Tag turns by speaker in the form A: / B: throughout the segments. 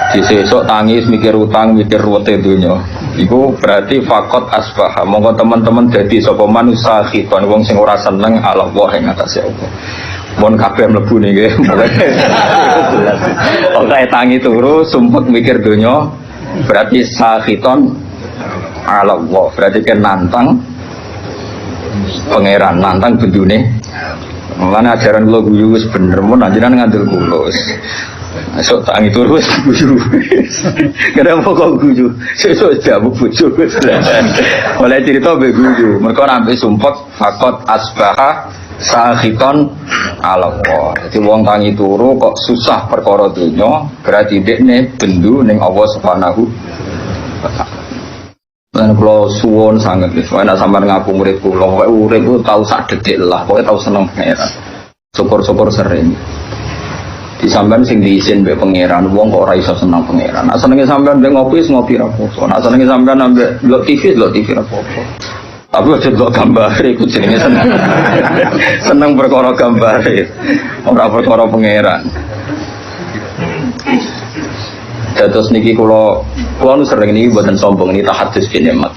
A: Di sesuk tangis mikir utang, mikir ruwete donya. Iku berarti fakot asbah. Monggo teman-teman dadi sapa manusa khiton wong sing ora seneng ala Allah ing atase Allah. Mun kabeh mlebu niki jelas. Oke tangi turu sumpek mikir donya berarti sakhiton ala Allah. Berarti kan nantang pangeran, nantang bendune. Mulane ajaran kula guyu wis bener mun anjenan ngandel kula. Esok tangi turu wis guyu. Kenapa kok guyu? Sesuk jamu bojo. Oleh cerita be guyu. Mergo nampi sumpek fakot asbaha sakhiton ala Allah. Jadi wong tangi turu kok susah perkara donya, berarti dekne bendu ning Allah Subhanahu wa taala. Lan kula suwun sanget wis ana sampean ngaku murid kula, pokoke urip ku tau sak detik lah, pokoke tau seneng pangeran. Syukur-syukur sering. Di sampean sing diisin mbek pangeran, wong kok ora iso seneng pangeran. Nek senenge sampean mbek ngopi ra apa-apa. Nek senenge sampean mbek delok TV ra apa-apa. Tapi aja delok gambar iku jenenge seneng. Seneng perkara gambar, ora perkara pangeran. Terus niki kula nu sering niki mboten sombong niki tahadus bin nikmat.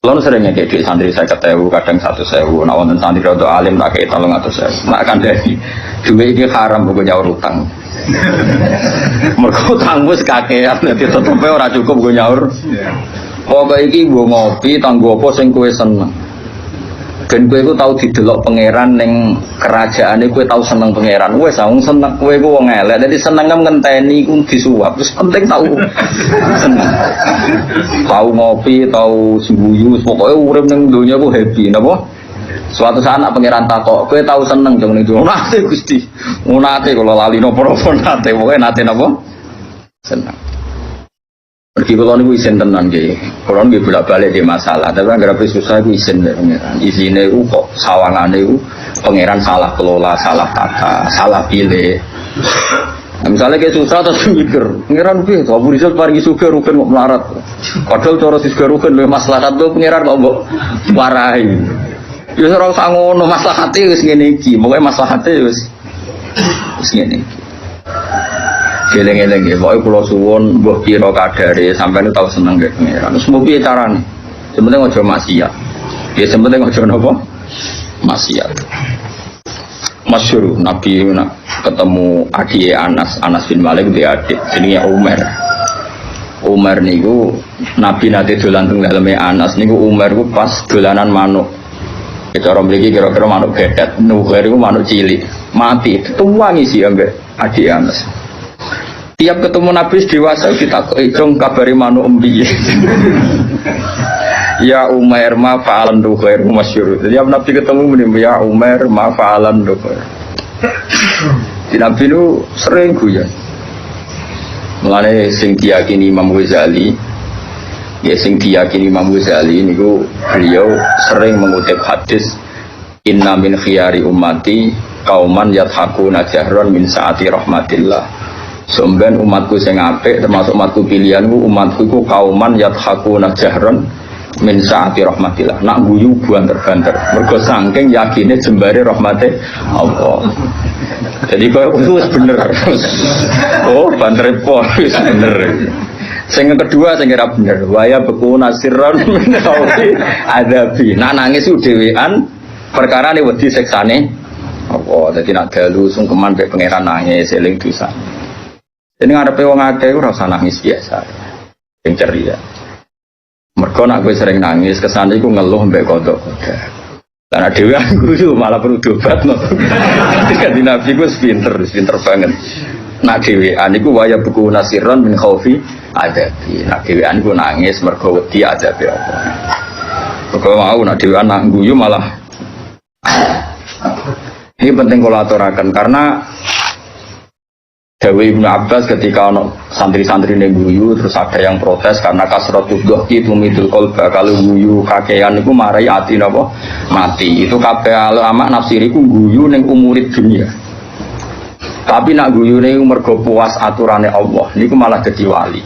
A: Kula nu sering ngekek dhuwit santri 50.000 kadang 100.000. Nek wonten santri rada alim tak kei 300.000. Nek kandhani dhuwit iki haram kanggo nyaur utang. Mergo utang wis kakean dadi tetepe ora cukup kanggo nyaur. Pokoke iki nggo ngopi tanggo apa sing kowe seneng. Ben kowe iku tau didelok pangeran ning kerajaane kowe tau seneng pangeran. Wis wong seneng kowe iku wong elek. Dadi seneng ngenteni iku disuap. Terus penting tau seneng. Tau ngopi, tau sembuyu, pokoke urip ning donya ku happy napa? Suatu saat anak pangeran takok, kowe tau seneng jeng ning donya. Nate Gusti. Nate kula lali napa-napa nate. Pokoke nate napa? Seneng. Pergi kalau niku isin tenan nggih. Kalau nggih bolak-balik di masalah, tapi anggere susah iku isin pangeran. Isine iku kok sawangane iku pangeran salah kelola, salah tata, salah pilih. Nah, misalnya kayak susah terus mikir, pangeran piye to Abu Rizal paringi sugih rugen kok melarat. Padahal cara sugih rugen luwih maslahat lho pangeran kok mbok warahi. Ya ora usah ngono, maslahate wis ngene iki. Pokoke maslahate wis ngene iki. Geleng-geleng ya, pokoknya kula suwun mbah pira kadare sampeyan tau seneng nggih pangeran. Terus mau piye carane? Sementing aja maksiat. Ya sementing aja napa? Maksiat. Masyhur Nabi ketemu adik Anas bin Malik dia adik jenenge Umar. Umar niku Nabi nate dolan teng daleme Anas niku Umar ku pas dolanan manuk. Cara mriki kira-kira manuk bedet, nuher iku manuk cilik. Mati, tuwangi sih ambek adik Anas. Tiap ketemu Nabi dewasa ditakoki dong kabari manuk embi. Ya Umar ma fa'alan duhair masyhur. Tiap Nabi ketemu muni ya Umar ma fa'alan duhair. Di Nabi itu sering guyon. Mulane sing diyakini Imam Ghazali, ya sing diyakini Imam Ghazali niku beliau sering mengutip hadis inna min khiyari ummati qauman yadhakuna jahran min saati rahmatillah. Somben umatku sing apik termasuk umatku pilihanku umatku iku kauman yadhakuna jahran min saati rahmatillah. Nak guyu banter-banter mergo saking yakine jembare rahmate Allah. Jadi koyo wis bener. Oh, banter wis bener. Sing kedua sing ora bener, waya beku nasirran min khaufi adabi. Nak nangis dhewean perkarane wedi siksane Allah. Dadi nak dalu sungkeman mek pangeran nangis eling dosa. Jadi ngarepe wong akeh ora usah nangis biasa. Sing ceria. Mergo nek kowe sering nangis kesane iku ngeluh mbek kodok-kodok. Lah nek dhewe guyu malah perlu dobatno. Dadi Nabi ku pinter banget. Nek dhewean iku waya buku nasiron min khaufi adabi. Nek dhewean iku nangis mergo wedi adabe apa. Mergo mau nek dhewean nak guyu malah ini penting kalau aturaken karena Dewi Ibnu Abbas ketika santri-santri guyu terus ada yang protes karena kasratul dhahki tumidul qalba, kalau guyu kakean itu marai ati napa mati. Itu kabeh ulama nafsiriku guyu ning umurid dunia. Tapi nak guyu niku mergo puas aturane Allah niku malah dadi wali.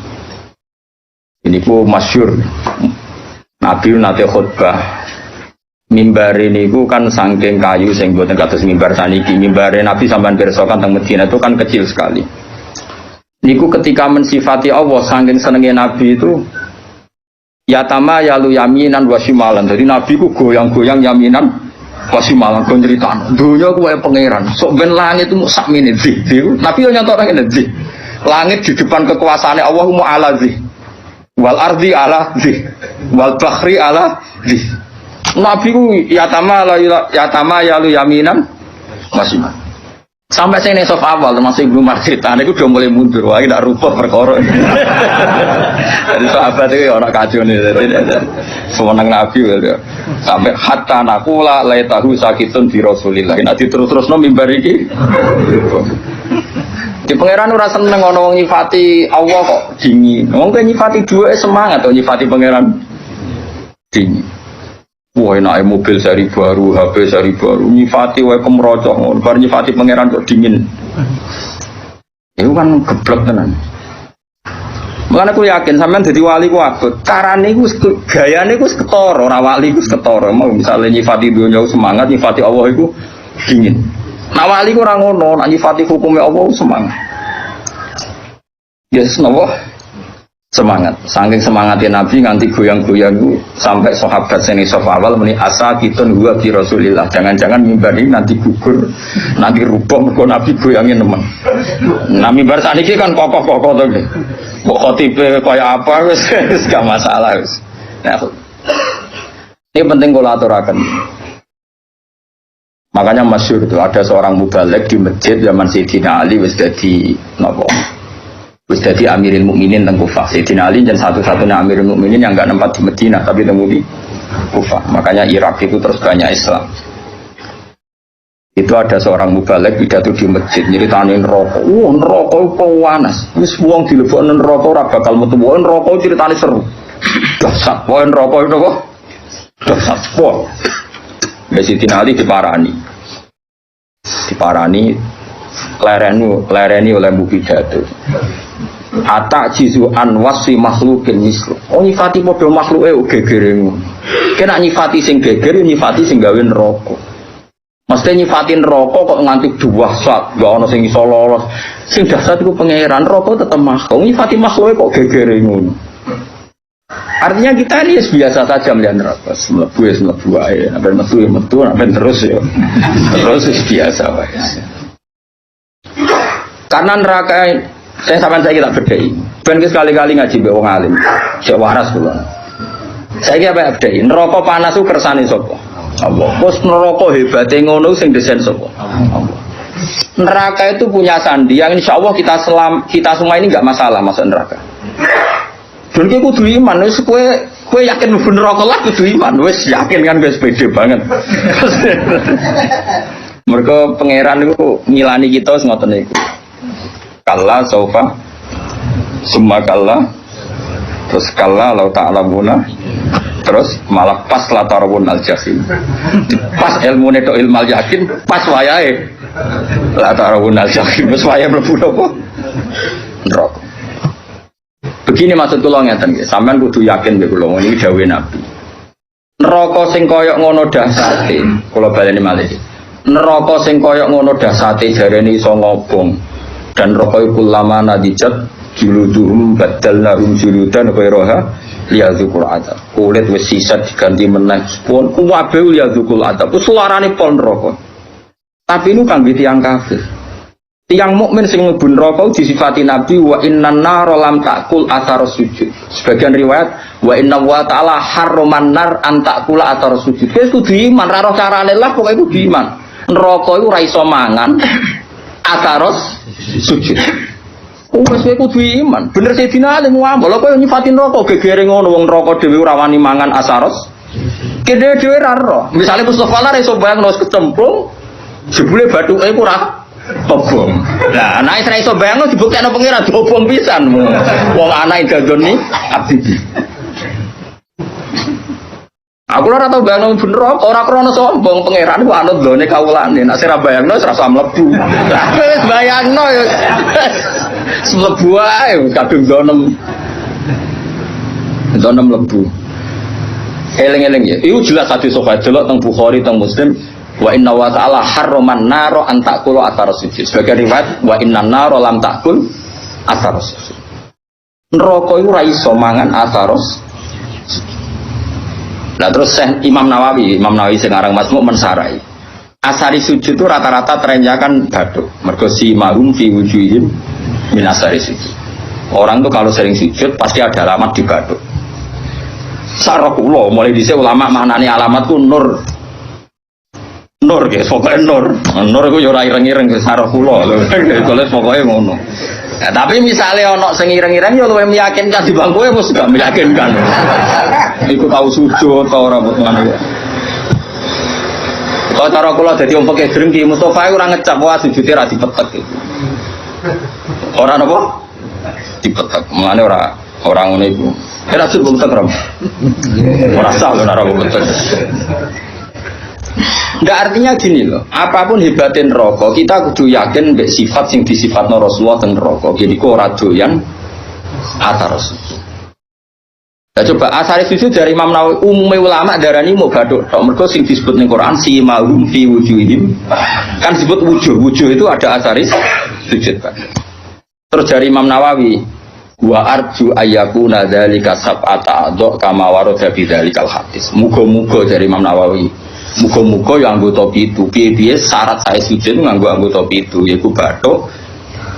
A: Ini ku masyhur. Nabi nate khutbah mimbar ini kan saking kayu sing boten kados mimbar saniki. Mimbar Nabi sampean pirsa kan teng Madinah itu kan kecil sekali. Niku ketika mensifati Allah saking senenge Nabi itu yatama yalu yaminan wa shimalan. Jadi Nabi ku goyang-goyang yaminan wa shimalan kon critakno. Donya ku wae pangeran. Sok ben langit itu sak menit sih. Nabi yo nyatokake ngene. Langit di depan kekuasaane Allah mu ala zih. Wal ardi ala zih. Wal bahri ala zih. Nabi ku yatama yalu yaminan wa shimalan. Sampai saya nesaf awal termasuk Ibnu Marjitan itu udah mulai mundur, wah tidak rubah perkara. Jadi sahabat itu orang kacau nih, semenang Nabi gitu. Sampai hatta nakula laitahu sakitun bi Rasulillah. Nanti terus no mimbar iki. Di pangeran ora seneng ono wong nyifati Allah kok dingin. Wong kok nyifati dua semangat atau nyifati pangeran dingin. Wah enak mobil seri baru, HP seri baru, nyifati wae kemrocoh, bar nyifati pangeran kok dingin. Itu kan geblek tenan. Mulane aku yakin sampean dadi wali ku abot. Carane iku gayane iku ketara, ora wali iku ketara. Mau misale nyifati dunya semangat, nyifati Allah iku dingin. Nah wali ku ora ngono, nek nyifati hukume Allah semangat. Yes, napa? Semangat, saking semangatnya Nabi nganti goyang-goyang itu sampai sahabat seni awal meni asa kitun huwa bi Rasulillah. Jangan-jangan mimbar ini nanti gugur, nanti rubah mergo Nabi goyangin teman. Nah mimbar saniki kan kokoh-kokoh to nggih. Kok khotibe kaya apa wis gak masalah wis. Nah, ini penting kula aturaken. Makanya masyhur itu ada seorang mubalek di masjid zaman Sayyidina Ali wis dadi napa? Wis dadi Amirul Mukminin teng Kufah. Sayyidina Ali dan satu-satunya Amirul Mukminin yang enggak nempat di Madinah tapi temu di Kufah. Makanya Irak itu terus banyak Islam. Itu ada seorang mubalek pidato di masjid nyritani neraka. Neraka itu panas. Wis wong dilebokno neraka ora bakal metu. Neraka critane seru. Dahsyat. Neraka itu kok dahsyat. Sayyidina Ali diparani lereni oleh Bu pidato. Atak jizu anwasi makhlukin mislu. Oh nyifati podo makhluke gegeremu. Kena nyifati sing geger, nyifati sing gawe neraka. Mesti nyifati neraka kok nganti dahsyat, gak ono sing iso lolos. Sing dahsyat iku pangeran, neraka tetep makhluk. Nyifati makhluke kok gegeremu. Artinya kita ini biasa saja melihat neraka. Mlebu ae, sampai metu, sampai terus ya. Terus biasa wae. Karena neraka saya kita bedai. Ben sekali-kali ngaji mbek wong alim. Sik waras kula. Saiki apa bedai? Neraka panas ku kersane sapa? Allah. Wes neraka hebate ngono sing desain sapa? Allah. Neraka itu punya sandi yang insyaallah kita semua ini enggak masalah masuk neraka. Dan kowe kudu iman, wis kowe yakin mlebu neraka lah kudu iman, wis yakin kan wis pede banget. Mergo pangeran niku ngilani kita wis ngoten niku. Kalla saufa summa kalla terus kalla lau ta'lamuna terus malah pas latarun al-jahim pas ilmu neto ilmal yakin pas wayahe latarun al-jahim pas wayahe mlebu apa neraka. Begini maksud kula ngeten nggih, sampean kudu yakin nek kula ini dawuhe Nabi. Neraka sing koyok ngono dahsate, kula baleni malih. Neraka sing koyok ngono dahsate jarene iso ngobong. Dan rokoi kulama nadijat juluduhum badalnahum juludan ghairaha liyadzuqul adab. Kulit wis sisa diganti meneh pun kuwabe liyadzuqul adab. Ku suarane pol neraka. Tapi ini kanggo tiyang kafir. Tiyang mukmin sing mlebu neraka disifati Nabi wa innan nar lam taqul athar sujud. Sebagian riwayat wa inna wa ta'ala harraman nar an taqula athar sujud. Wis kudu iman, ra roh carane lah pokoke kudu iman. Neraka iku ora iso mangan ataros sujud. Wes kowe kudu iman. Bener Sayyidina Ali ngomong, lha kowe nyifatin neraka gegere ngono wong neraka dhewe ora wani mangan asaros. Kene dhewe ra ro. Misale Mustofa lah iso bayang wis kecemplung, jebule bathuke iku ora obong. Lah nek ora iso bayang dibuktekno pengira diobong pisan. Wong anake dadoni abdi. Aku ora tau bayangno bener ora krana sombong pangeran ku anut lone kawulane. Nek ora bayangno wis rasa mlebu. Lah wis bayangno ya. Mlebu ae kadung donem mlebu. Eling-eling ya. Iku jelas hadis sahih delok teng Bukhari teng Muslim wa inna wa ta'ala harraman naro an taqulu athar sujud. Sebagai riwayat wa innan naro lam taqul atharos. Neraka iku ora iso mangan atharos. Nah terus Imam Nawawi sing aran Masmu' mensarai. Asari sujud itu rata-rata trennya kan batuk. Mergo si mahum fi wujuhihim min asari sujud. Orang tuh kalau sering sujud pasti ada alamat di batuk. Sarokulo mulai dhisik ulama maknane alamatku nur. Nur guys, pokoknya nur. Nur iku yo ora ireng-ireng sarokulo lho. Tulis pokoknya ngono. Ya, tapi misalnya ono sing ireng-ireng yo luwih meyakinkan di bangku wis gak meyakinkan. Iku tahu sujud ta ora ngono. Kalau cara kula dadi wong peke drengki Mustofa ora ngecap wae sujude ra dipetek iku. Ora napa? Dipetek. Mulane ora ngono iku. Ora sujud betek ora. Ora sah ora betek. Nggak artinya gini loh, apapun hebatin rokok, kita kudu yakin mbek sifat yang disifatno Rasulullah dan rokok. Jadi kok ora doyan atharos. Ya coba asari sujud dari Imam Nawawi, umumnya ulama darani mau baduk tok mergo sing disebut ning Quran si mahum fi wujuhihim. Kan disebut wujuh itu ada asari sujud, Pak. Terus dari Imam Nawawi, wa arju ayyakuna dzalika sab'ata adha kama warada bi dzalikal hadis. Muga-muga dari Imam Nawawi, muga-muga yang anggota pitu, piye-piye syarat saya sujud nganggo anggota pitu, yaiku bathuk,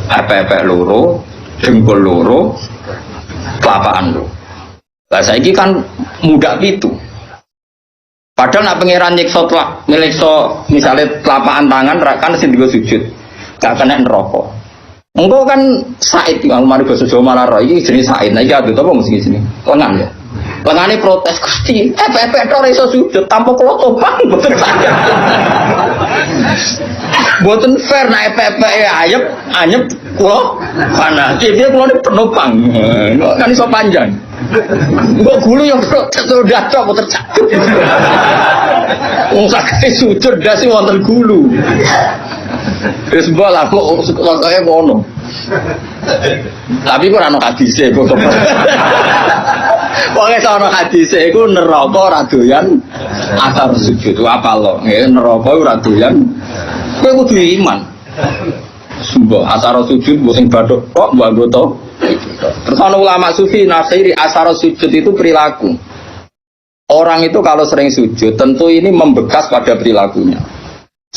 A: epek-epek loro, jempol loro, kelapaan loro. Lah saiki kan mudah pitu. Padahal nak pangeran nyiksa misalnya kelapaan tangan kan sing digo sujud, gak kena neraka. Engko kan Said yang mari basa Jawa malah ro iki jenenge Said. Nah iki adut apa mesti sini? Lengan ya. Lengane protes Gusti, epek-epek ora iso sujud tanpa kula topang mboten saged. Mboten fair nek epek-epek anyep kula kana. Dia kula penopang. Kan iso panjang. Mbok gulu yang sudah cok tercakep. Wong sakit sujud dasi wonten gulu. Wis bola kok kaya ngono. Tapi kok ora ono hadise kok. Pokoke ana hadise iku neraka ora doyan atar sujud. Apa lo? Nggih neraka ora doyan. Kowe kudu iman. Sumpah atar sujud mbok sing bathuk kok mbok anggota. Terus ana ulama sufi nafsiri asar sujud itu perilaku. Orang itu kalau sering sujud tentu ini membekas pada perilakunya.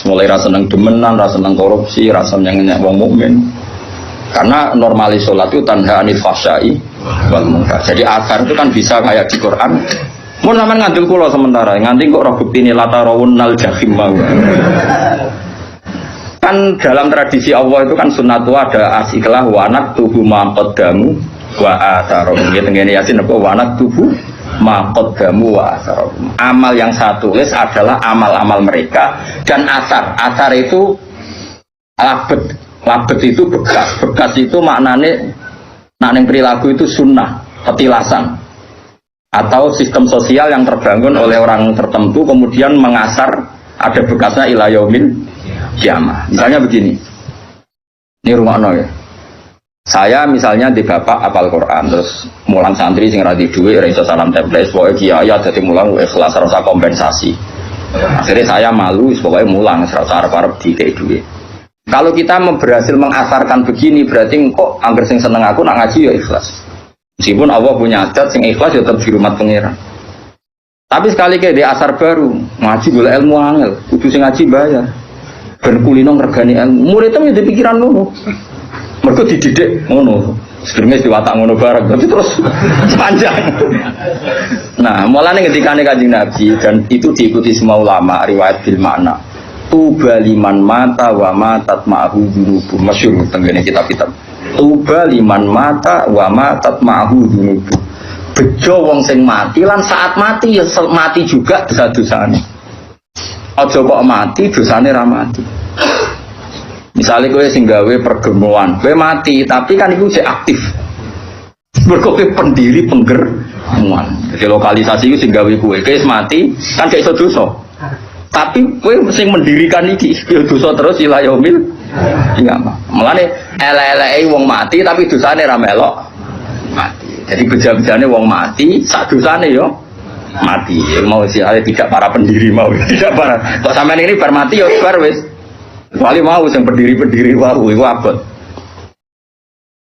A: Mulai rasa seneng demenan, rasa seneng korupsi, rasa nyenyak wong mukmin. Karena normalis sholat itu tanha anil fahsyai wal munkar. Jadi asar itu kan bisa kayak di Quran. Mun sampean ngandel kula sementara, nganti kok roh buktine latarawunnal jahim mau. Kan dalam tradisi Allah itu kan sunnatu ada asiklah wa naktubu ma qaddamu wa atharum. Ngene Yasin apa wa naktubu ma qaddamu wa atharum. Amal yang saya tulis adalah amal-amal mereka dan asar. Asar itu labet. Labet itu bekas. Bekas itu maknanya nak ning perilaku itu sunnah, petilasan. Atau sistem sosial yang terbangun oleh orang tertentu kemudian mengasar ada bekasnya ila yaumil kiamah. Misalnya begini, ini rumah ya. Saya misalnya di bapak apal Quran, terus mulang santri sing radi duwe, iso salam template, pokoknya kiai jadi mulang ikhlas rasa kompensasi. Akhirnya saya malu, pokoknya mulang rasa arep di duwe. Kalau kita berhasil mengasarkan begini, berarti kok angger sing seneng aku nak ngaji ya ikhlas. Meskipun Allah punya adat sing ikhlas ya tetap di rumah pangeran. Tapi sekali kayak di asar baru, ngaji boleh ilmu angel, kudu sing ngaji bayar. Ben kulino ngregani ilmu. Muridnya ya pikiran ngono. Mergo dididik ngono. Sedurunge diwatak ngono bareng, tapi terus sepanjang. Nah, mulane ketikane Kanjeng Nabi dan itu diikuti semua ulama riwayat bil makna. Tuba liman mata wa matat ma'hu dzunubu. Masyhur tengene kitab-kitab. Tuba liman mata wa matat ma'hu dzunubu. Bejo wong sing mati lan saat mati ya mati juga dosa-dosane. Aja kok mati dosane ra mati. Misalnya kowe sing gawe pergemuan, kowe mati tapi kan iku sik aktif. Mergo kowe pendiri penggemuan. Jadi lokalisasi iku sing gawe kowe mati kan gak iso dosa. Tapi kowe sing mendirikan iki ya dosa terus ila yaumil kiamah. Mulane elek-eleke wong mati tapi dosane ra melok mati. Jadi beja-bejane wong mati sak dosane yo mati. Mau sih tidak para pendiri mau tidak para. Kok sampean ini bar mati yo bar wis. Kecuali mau sing pendiri-pendiri wae iku abot.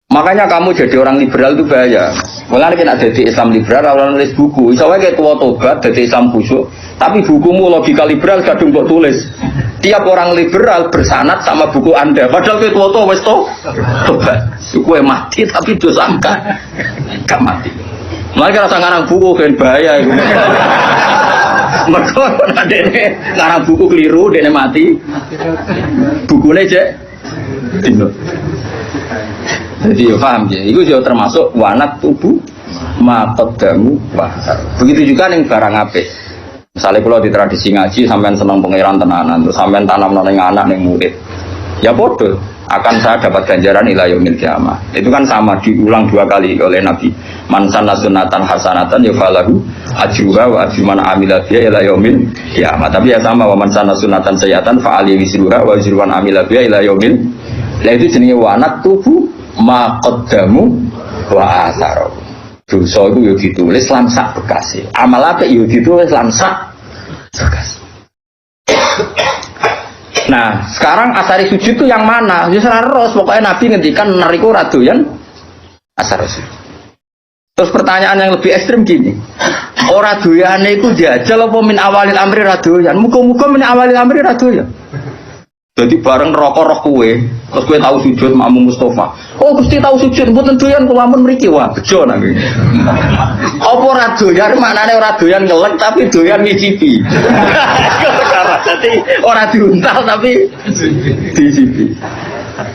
A: Makanya kamu jadi orang liberal itu bahaya. Mulane nek dadi Islam liberal ora nulis buku, iso wae ketua tobat dadi Islam khusyuk, tapi bukumu logika liberal kadung mbok tulis. Tiap orang liberal bersanad sama buku Anda, padahal ketua to wis tobat. Kowe mati tapi dosa gak mati. Mulane rasa ngarang buku kan bahaya iku. Mergo dene ngarang buku keliru dene mati. Bukune cek dino. Jadi paham ya, itu juga termasuk wanat tubuh maqaddamu wahar. Begitu juga ning barang apik. Misalnya kalau di tradisi ngaji sampean seneng pangeran tenanan, terus sampean tanam ning anak ning murid. Ya bodoh, akan saya dapat ganjaran ila yaumil qiyamah. Itu kan sama diulang 2 kali oleh Nabi. Man sanna sunnatan hasanatan ya falahu ajruha wa ajru man amila biha ila yaumil qiyamah. Tapi ya sama wa man sanna sunnatan sayyatan fa ali wisruha wa ajru man amila biha ila yaumil. Lah itu jenenge wanat tubuh maqaddamu wa atharu. Dosa itu yo ditulis lan sak bekase. Amal apik yo ditulis lan sak bekase. Nah, sekarang asari sujud itu yang mana? Ya terus pokoknya Nabi ngendikan nariku ora doyan asar sujud. Terus pertanyaan yang lebih ekstrim gini. Ora doyane iku diajal apa min awalil amri ra doyan? Muga-muga min awalil amri ra doyan. Jadi bareng rokok roh kue, terus kue tahu sujud makmum Mustafa. Oh Gusti tahu sujud, mboten doyan kula ampun mriki wah bejo nang iki. Apa ora doyan maknane ora doyan ngelek tapi doyan ngicipi. Jadi ora diuntal tapi dicipi.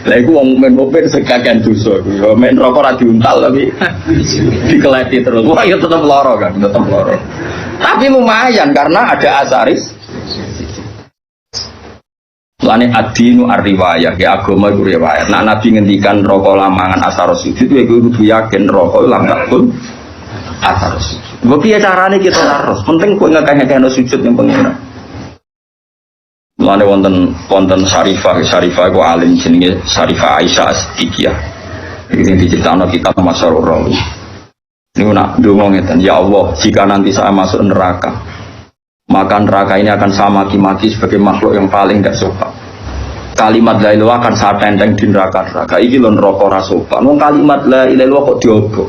A: Lah iku wong mukmin sekagan dosa iku. Ya men rokok ora diuntal tapi dikeleti terus. Wah ya tetep lara kan, tetep lara. Tapi lumayan karena ada asaris. Lane adinu ar-riwayah, ya agama itu riwayat. Nah Nabi ngendikan rokok lamangan asar sujud itu kudu yakin rokok lam takul asar sujud. Mbok piye carane kita harus penting kowe ngakeh-ngakehno sujud ning pengira. Lane wonten Syarifah iku alim jenenge Syarifah Aisyah As-Siddiqiyah. Iki diceritakan kitab Masyarur Rawi. Niku nak ndonga ngeten, ya Allah, jika nanti saya masuk neraka, maka neraka ini akan saya maki-maki sebagai makhluk yang paling tidak sopan. Kalimat la ilaha akan saya tenteng di neraka. Iki lho neraka ora sopan. Wong kalimat la ilaha kok diobok.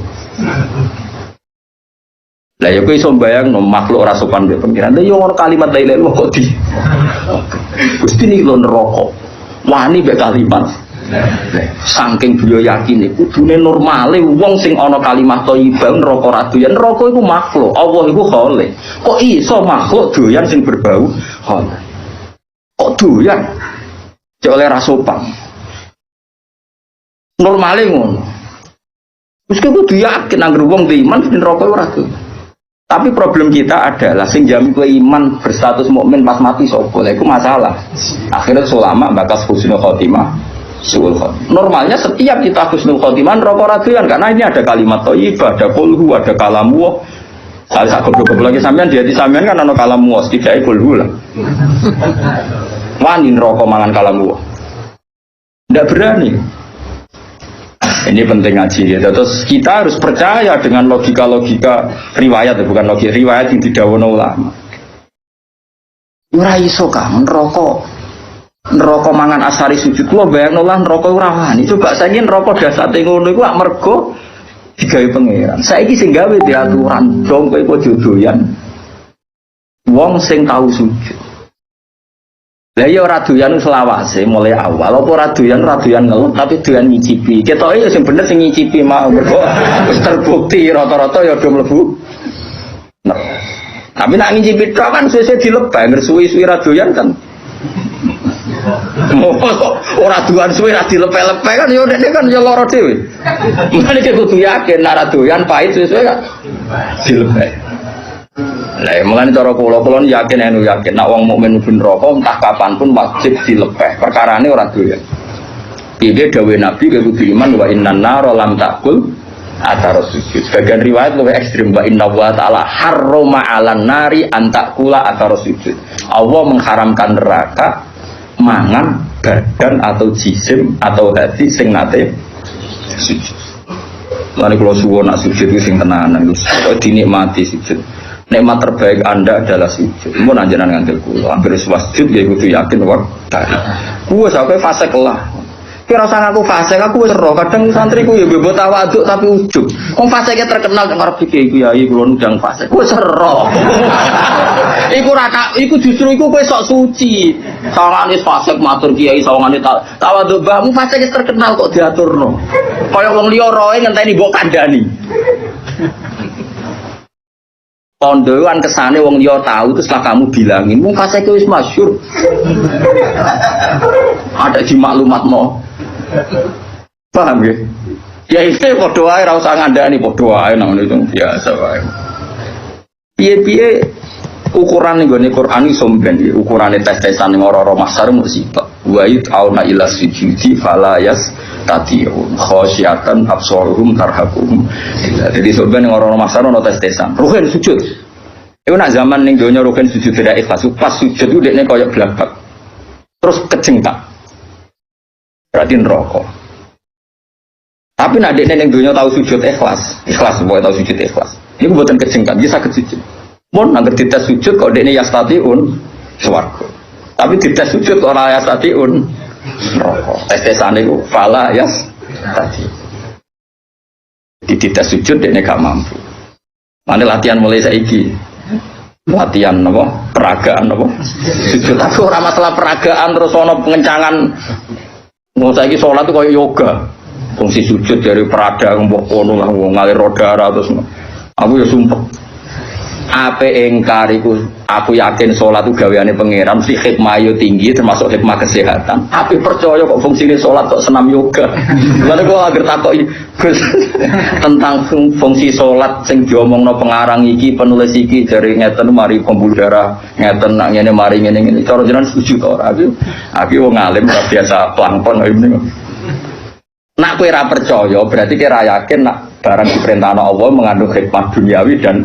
A: Lah ya kowe iso mbayangno makhluk ora sopan mbek pengiran. Lah yo ngono kalimat la ilaha kok di. Gusti niki lho neraka. Wani mbek kalimat. Saking beliau yakin kudune normale wong sing ana kalimat thayyibah neraka ra doyan. Neraka iku makhluk, Allah iku khalik. Kok iso makhluk doyan sing berbau khalik? Kok doyan? Cek oleh ra sopan. Normale ngono. Wis kudu yakin nang wong iman neraka ora doyan. Tapi problem kita adalah sing jamin kowe iman berstatus mukmin pas mati sapa? Lha iku masalah. Akhirnya ulama bakas husnul khotimah. Normalnya setiap kita husnul khotimah rokok radian karena ini ada kalimat thayyibah, ada qulhu, ada kalamu. Saya sak goblok lagi sampean di hati sampean kan ana kalamu, setidaknya qulhu lah. Wani rokok mangan kalamu. Ndak berani. Ini penting ngaji ya. Terus kita harus percaya dengan logika-logika riwayat, bukan logika riwayat yang didhawuhna ulama. Ora iso kan neraka mangan asari sujud lo bayangno lah neraka ora wani. Coba saiki neraka dasate ngono iku lak mergo digawe pangeran. Saiki sing gawe diaturan dong kowe kok dodoyan. Wong sing tau sujud. Lah ya ora doyan selawase mulai awal apa ora doyan ngeluh tapi doyan ngicipi. Ketoke ya sing bener sing ngicipi mau mergo wis terbukti rata-rata ya do mlebu. Nah. Tapi nak ngicipi tok kan suwe-suwe dilebah ngersuwi-suwi ra doyan kan. Ora duan suwe ra dilepe-lepe kan ya dekne kan ya lara dhewe. Mulane kudu yakin ora doyan pahit suwe-suwe kan dilepe. Lah mulane cara kula yakin nek wong mukmin mlebu neraka entah kapan pun wajib dilepeh. Perkarane ora doyan. Piye dawuh Nabi kudu iman wa innan nar lam takul atar sujud. Sebagian riwayat lebih ekstrim wa inna wa ta'ala harrama 'alan nari an takula atar sujud. Allah mengharamkan neraka mangan badan atau jisim atau hati sing nate sujud. Lalu kalau suwon nak sujud itu sing tenanan, kok dinikmati sujud. Nikmat terbaik Anda adalah sujud. Mun anjenan ngandel kula, hampir sujud ya kudu yakin wae. Kuwi sampe fase kelah. Kira usah ngaku fasik, aku wis ero. Kadang santriku ya bebo tawaduk tapi ujug. Wong fasiknya terkenal nang arep iki kiai kula ndang fasik. Wis ero. Iku justru iku kowe sok suci. Sawangane fasik matur kiai, sawangane tawaduk mbahmu fasiknya terkenal kok diaturno. Kaya wong liya roe ngenteni mbok kandhani. Pondoan kesane wong liya tahu terus lah kamu bilangin, "Wong fasik wis masyhur." Ada di maklumatmu. Paham ya? Ya itu padha wae ora usah ngandani padha wae nang itu biasa wae. Piye-piye ukuran nggone Quran iso mben ukurane tes-tesan ning ora-ora masar musibah. Wa auna ila sujudi fala yas tatiun khasyatan absaruhum tarhaquhum. Jadi sampeyan ning ora-ora masar ono tes-tesan. Ruhin sujud. Iku nak zaman ning donya ruhin sujud tidak ikhlas. Pas sujud ku dekne koyo blabak. Terus kejengkak. Berarti neraka. Tapi nak dekne ning donya tahu sujud ikhlas pokoke tahu sujud ikhlas. Niku mboten kejengkak, bisa sujud. Mun nangger dites sujud kok dekne yastatiun swarga. Tapi dites sujud ora yastatiun neraka. Tes-tesane iku fala yastati. Dites sujud dekne gak mampu. Mane latihan mulai saiki. Latihan apa? Peragaan apa? Sujud tapi ora masalah peragaan terus ana pengencangan. Mau saiki sholat itu kayak yoga, fungsi sujud dari perada, mbok kono lah, ngalir roda terus. Aku ya sumpah. Apa engkariku? Aku yakin sholat itu gaweane pangeran, mesti hikmah yo tinggi, termasuk hikmah kesehatan. Tapi percaya kok fungsinya sholat kok senam yoga. Lalu kok agar takoi tentang fungsi sholat, sing diomongno pengarang iki, penulis iki, dari ngeten mari pembuluh darah, ngeten nak ngene mari ngene. Cara jenengan setuju to ora? Aku wong alim ora biasa plang-plang ngene. Nak kowe ora percaya, berarti kowe ora yakin nak barang diperintahkan Allah mengandung hikmah duniawi dan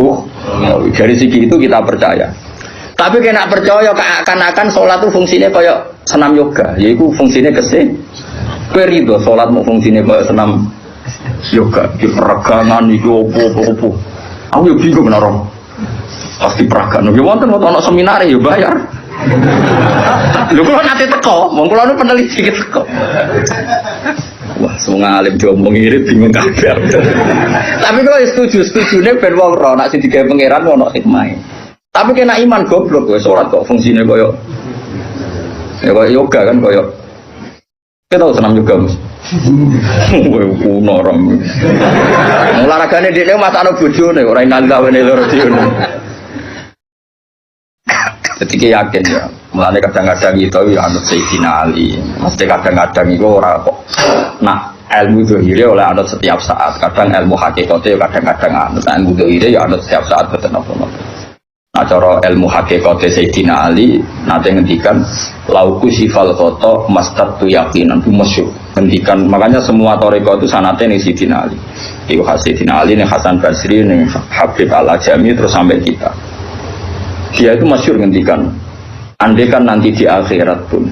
A: dari segi itu kita percaya. Tapi kena percaya akan sholat itu fungsinya kayak senam yoga, yaitu fungsinya kesih. Perido sholat mau fungsinya kayak senam yoga, di peragangan itu opo. Aku ya bingung benar. Pasti peragangan. Ya wonten ono seminar ya bayar. Lho kula nate teko, wong kula nu peneliti teko. Wah, semua alim diomong irit bingung kabeh. Tapi kalau setuju-setujune ben wong ro nek sing digawe pangeran ono hikmahe. Tapi kena iman goblok kowe salat kok fungsine koyo ya koyo yoga kan koyo. Kita tahu senam yoga Mas. Kowe kuno ora. Olahragane dhekne masakno bojone ora nandawene loro diune. Ketika yakin ya, mulanya kadang-kadang itu ya anut Sayyidina Ali. Mesti kadang-kadang itu orang kok. Nah, ilmu zahire oleh anut setiap saat. Kadang ilmu hakikatnya kadang-kadang anut. Ilmu zahire ya anut setiap saat betul apa. Nah, cara ilmu hakikatnya Sayyidina Ali nanti ngendikan lauku sifal koto mastatu yakinan itu masyhur. Ngendikan makanya semua toriko itu sanatnya nih Sayyidina Ali. Itu Sayyidina Ali, nih Hasan Basri, nih Habib Al-Ajami terus sampai kita. Dia itu masyhur ngendikan, andai kan nanti di akhirat pun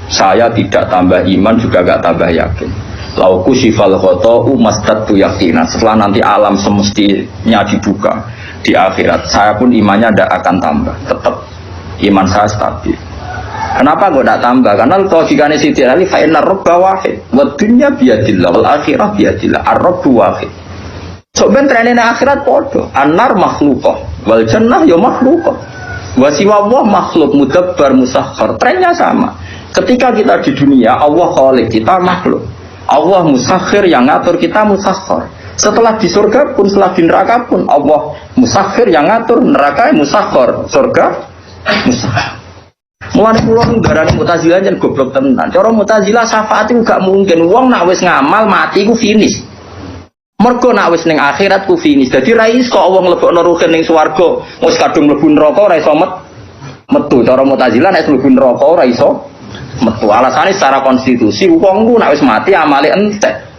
A: saya tidak tambah iman juga gak tambah yakin. Lauku sifal khoto'u mastatu yakinan. Setelah nanti alam semestinya dibuka di akhirat, saya pun imannya tidak akan tambah. Tetap iman saya stabil. Kenapa kok tidak tambah? Karena logikanya Siti Ali fa'inna robba wahid wa dunya biyadillah wal akhirah biyadillah ar-robbu wahid. Sebenarnya trennya akhirat podo anar makhlukah wal jannah ya makhlukah. Wasiwallah makhluk mudabbar musakhkhar. Trennya sama. Ketika kita di dunia Allah khalik, kita makhluk. Allah musakhir yang ngatur kita musakhkhar. Setelah di surga pun, setelah di neraka pun Allah musakhir yang ngatur, neraka musakhkhar, surga musakhkhar. Mulane kula ndarani Mu'tazilah jan goblok tenan. Cara Mu'tazilah syafaat itu gak mungkin. Wong nak wis ngamal mati ku finish. Mergo nak wis ning akhirat ku finish. Dadi ra iso wong mlebokno ruhin ning swarga, wis kadung mlebu neraka ora iso metu. Cara Mu'tazilah nek mlebu neraka ora iso metu. Alasane secara konstitusi wong ku nak wis mati amale entek.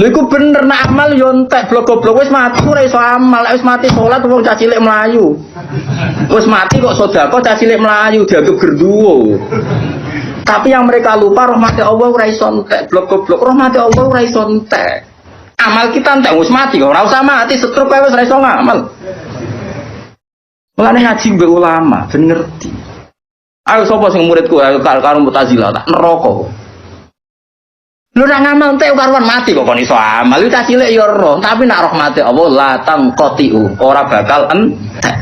A: Lha iku bener nak amal yo entek, blok-blok wis mati ora iso amal. Wis mati salat wong cah cilik mlayu. Wis mati kok sedekah cah cilik mlayu dianggap gerduwo. Tapi yang mereka lupa rahmat Allah ora iso entek, blok-blok rahmat Allah ora iso entek. Amal kita entek wis mati kok ora usah mati setruk wae wis ora iso ngamal. Mulane ngaji mbek ulama ben ngerti. Ayo sapa sing muridku karo Mu'tazilah tak neraka. Lu nak ngamal entek karuan mati kok kon iso amal. Lu cah cilik ya roh, tapi nak rahmate Allah la tangqatiu, ora bakal entek.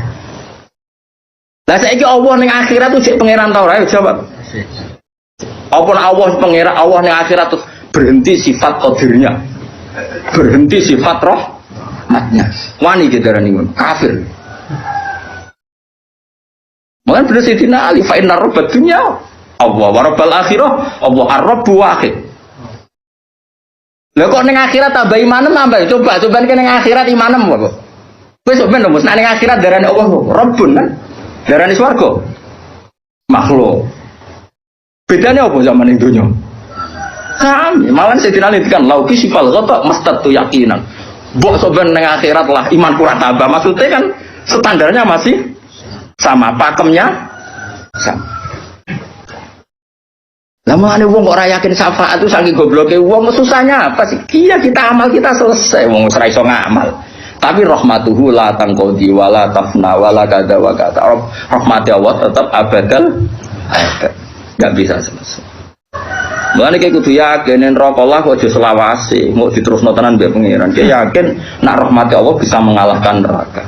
A: Lah saiki Allah ning akhirat tuh jek pangeran ta ora? Jawab. Apa nak Allah pangeran Allah ning akhirat tuh berhenti sifat qadirnya. Berhenti sifat rahmatnya. Wani gedarani ngono, kafir. Mungkin bener Sayyidina Ali fa inna rabbad dunya Allah wa rabbal akhirah Allah ar-rabbu wahid. Lah kok ning akhirat tambah imanem tambah coba ning akhirat imanem kok. Wis ben lho ning akhirat darane Allah Rabbun kan. Darane swarga. Makhluk. Bedanya apa zaman ning donya? Kan malah Sayyidina Ali kan lauki sifal ghata mastatu yaqinan. Mbok soben ning akhirat lah iman kurang tambah maksudnya kan standarnya masih sama pakemnya sama. Lama ada wong kok ora yakin syafaat itu saking gobloke wong susahnya apa sih? Iya kita amal kita selesai wong ora iso ngamal. Tapi rahmatuhu la tangqadi wala tafna wala kada wa kada. Rahmati Allah tetap abadal abad. Enggak bisa selesai. Mulane iki kudu yakin neraka Allah kok aja selawase, mau diterusno tenan mbek pangeran. Ki yakin nak rahmati Allah bisa mengalahkan neraka.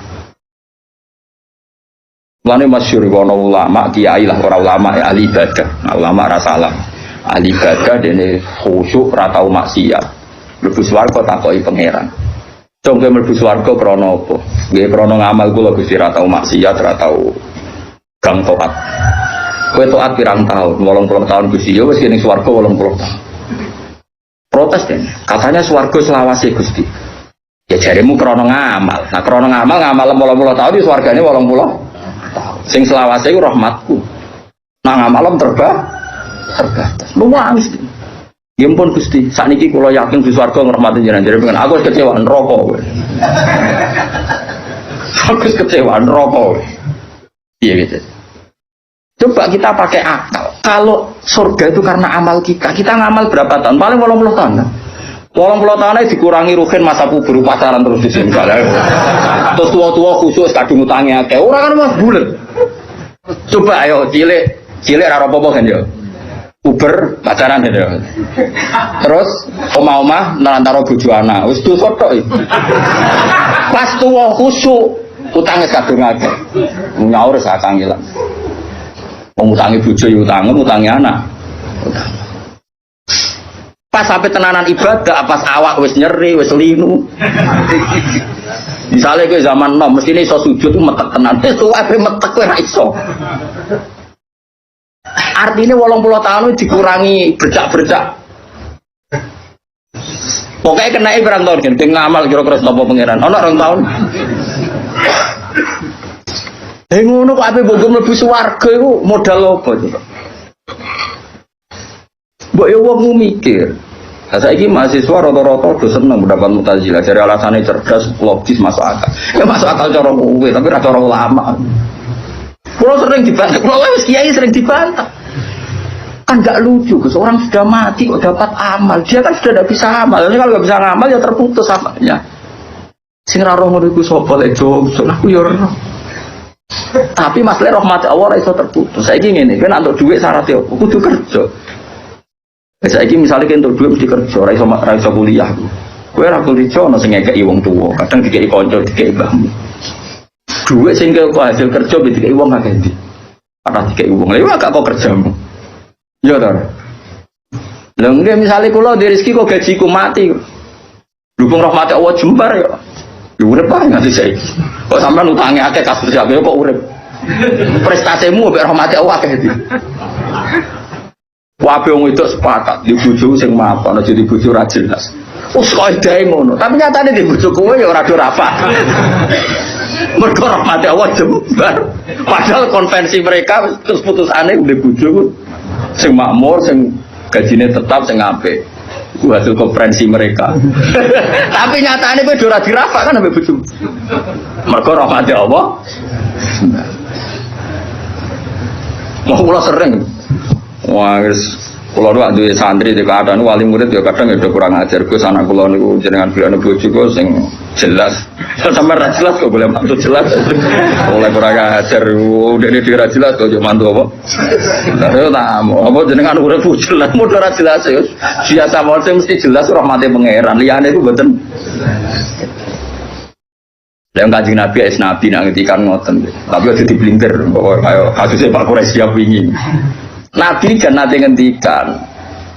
A: Mulane masyhur ana ulama kiai lah ora ulama ya ahli ibadah. Ulama ra salah. Ahli ibadah dene khusyuk ra tau maksiat. Mlebu swarga takoki pangeran. Congke mlebu swarga krana apa? Nggih krana ngamal kula Gusti ra tau maksiat, ra tau gang taat. Kowe taat pirang tahun? 80 tahun Gusti. Ya wis kene swarga 80 tahun. Protes den. Katanya swarga selawase Gusti. Ya jaremu krana ngamal. Nah krana ngamal 80 tahun di swargane 80 sing selawase iku rahmatku. Nang malam terbatas. Luwes. Ya ampun Gusti, sakniki kula yakin di swarga ngrahmati jenengan. Jenengan aku wis kecewa neraka kowe. Aku wis kecewa neraka kowe. Iya gitu. Coba kita pakai akal. Kalau surga itu karena amal kita ngamal berapa tahun? Paling 80 tahun. 80 tahun aja dikurangi ruhin masa kubur pacaran terus di sini. Terus tua-tua khusus kadung utangnya akeh. Orang kan mas bulet. Coba ayo cilik raro apa kan ya. Uber pacaran ya. Terus omah-omah nerantara bojo anak. Wis dosa tok iki. Pas tua khusus utangnya kadung akeh. Nyaur sak kangelan. Wong utange bojo ya utange anak. Pas sampai tenanan ibadah, pas awak wis nyeri, wis linu. Misalnya ke zaman nom, mesti ini iso sujud itu metek tenan. Itu apa metek kowe ra iso. Artinya 80 tahun dikurangi bercak-bercak. Pokoknya kena berang tahun kan, pengen ngamal kira-kira sapa pangeran. Ono 2 tahun. Ngono kok ape mbok mlebu swarga iku modal apa coba? Mbok yo wong mikir. Lah saiki mahasiswa rata-rata do seneng pendapat Mu'tazilah. Dari alasannya cerdas, logis, masuk akal. Ya masuk akal cara kowe, tapi ra cara ulama. Kulo sering dibantah, kulo wis kiai sering dibantah. Kan enggak lucu, seorang sudah mati kok dapat amal. Dia kan sudah tidak bisa amal. Jadi kalau enggak bisa ngamal ya terputus amalnya. Sing ra roh ngono iku sapa lek jowo, aku ya ora. Tapi masalah rahmat Allah ora iso terputus. Saiki ngene, kan untuk duit syaratnya apa? Kudu kerja. Saiki misale kan untuk duit mesti kerja, ora iso kuliah. Kowe ora kerja ana sing ngekeki wong tuwa, kadang dikeki kanca, dikeki mbahmu. Duit sing kok hasil kerja dikeki wong akeh ndi. Padahal dikeki wong, lha gak kok kerjamu. Ya ta. Lha nggih misale kula di rezeki kok gajiku mati. Dukung rahmat Allah jembar ya. Ya urip bae nganti saiki. Kok sampean utange akeh kasus jabe kok urip. Prestasimu mbek rahmat Allah akeh iki. Wae wong itu sepakat di bojo sing mapan aja di bojo ra jelas. Wes kok edae ngono, tapi nyatane di bojo kowe ya ora do rapat. Mergo rahmat Allah jembar. Padahal konvensi mereka terus putusane di bojo sing makmur, sing gajine tetap, sing apik. Ku hasil konferensi mereka. Tapi nyatane kowe ora dirapak kan ambek bojo. Mergo rahmate Allah. Mau kula sering. Wah, Kulo nu duwe santri di keadaan wali murid ya kadang ya kurang ajar. Gus anak kulo niku jenengan bilane bojo kok sing jelas. Sampe ra jelas kok boleh mantu jelas. Oleh kurang ajar udah dhewe ra jelas kok yo mantu apa. Lah tak apa jenengan urip jelas mudah ra jelas ya. Biasa mawon mesti jelas rahmate pangeran. Liyane iku mboten. Yang Kanjeng Nabi es Nabi nak ngendikan ngoten. Tapi aja diblinter bahwa ayo kasusnya Pak Quraisy siap wingi. Nabi kan nanti ngendikan,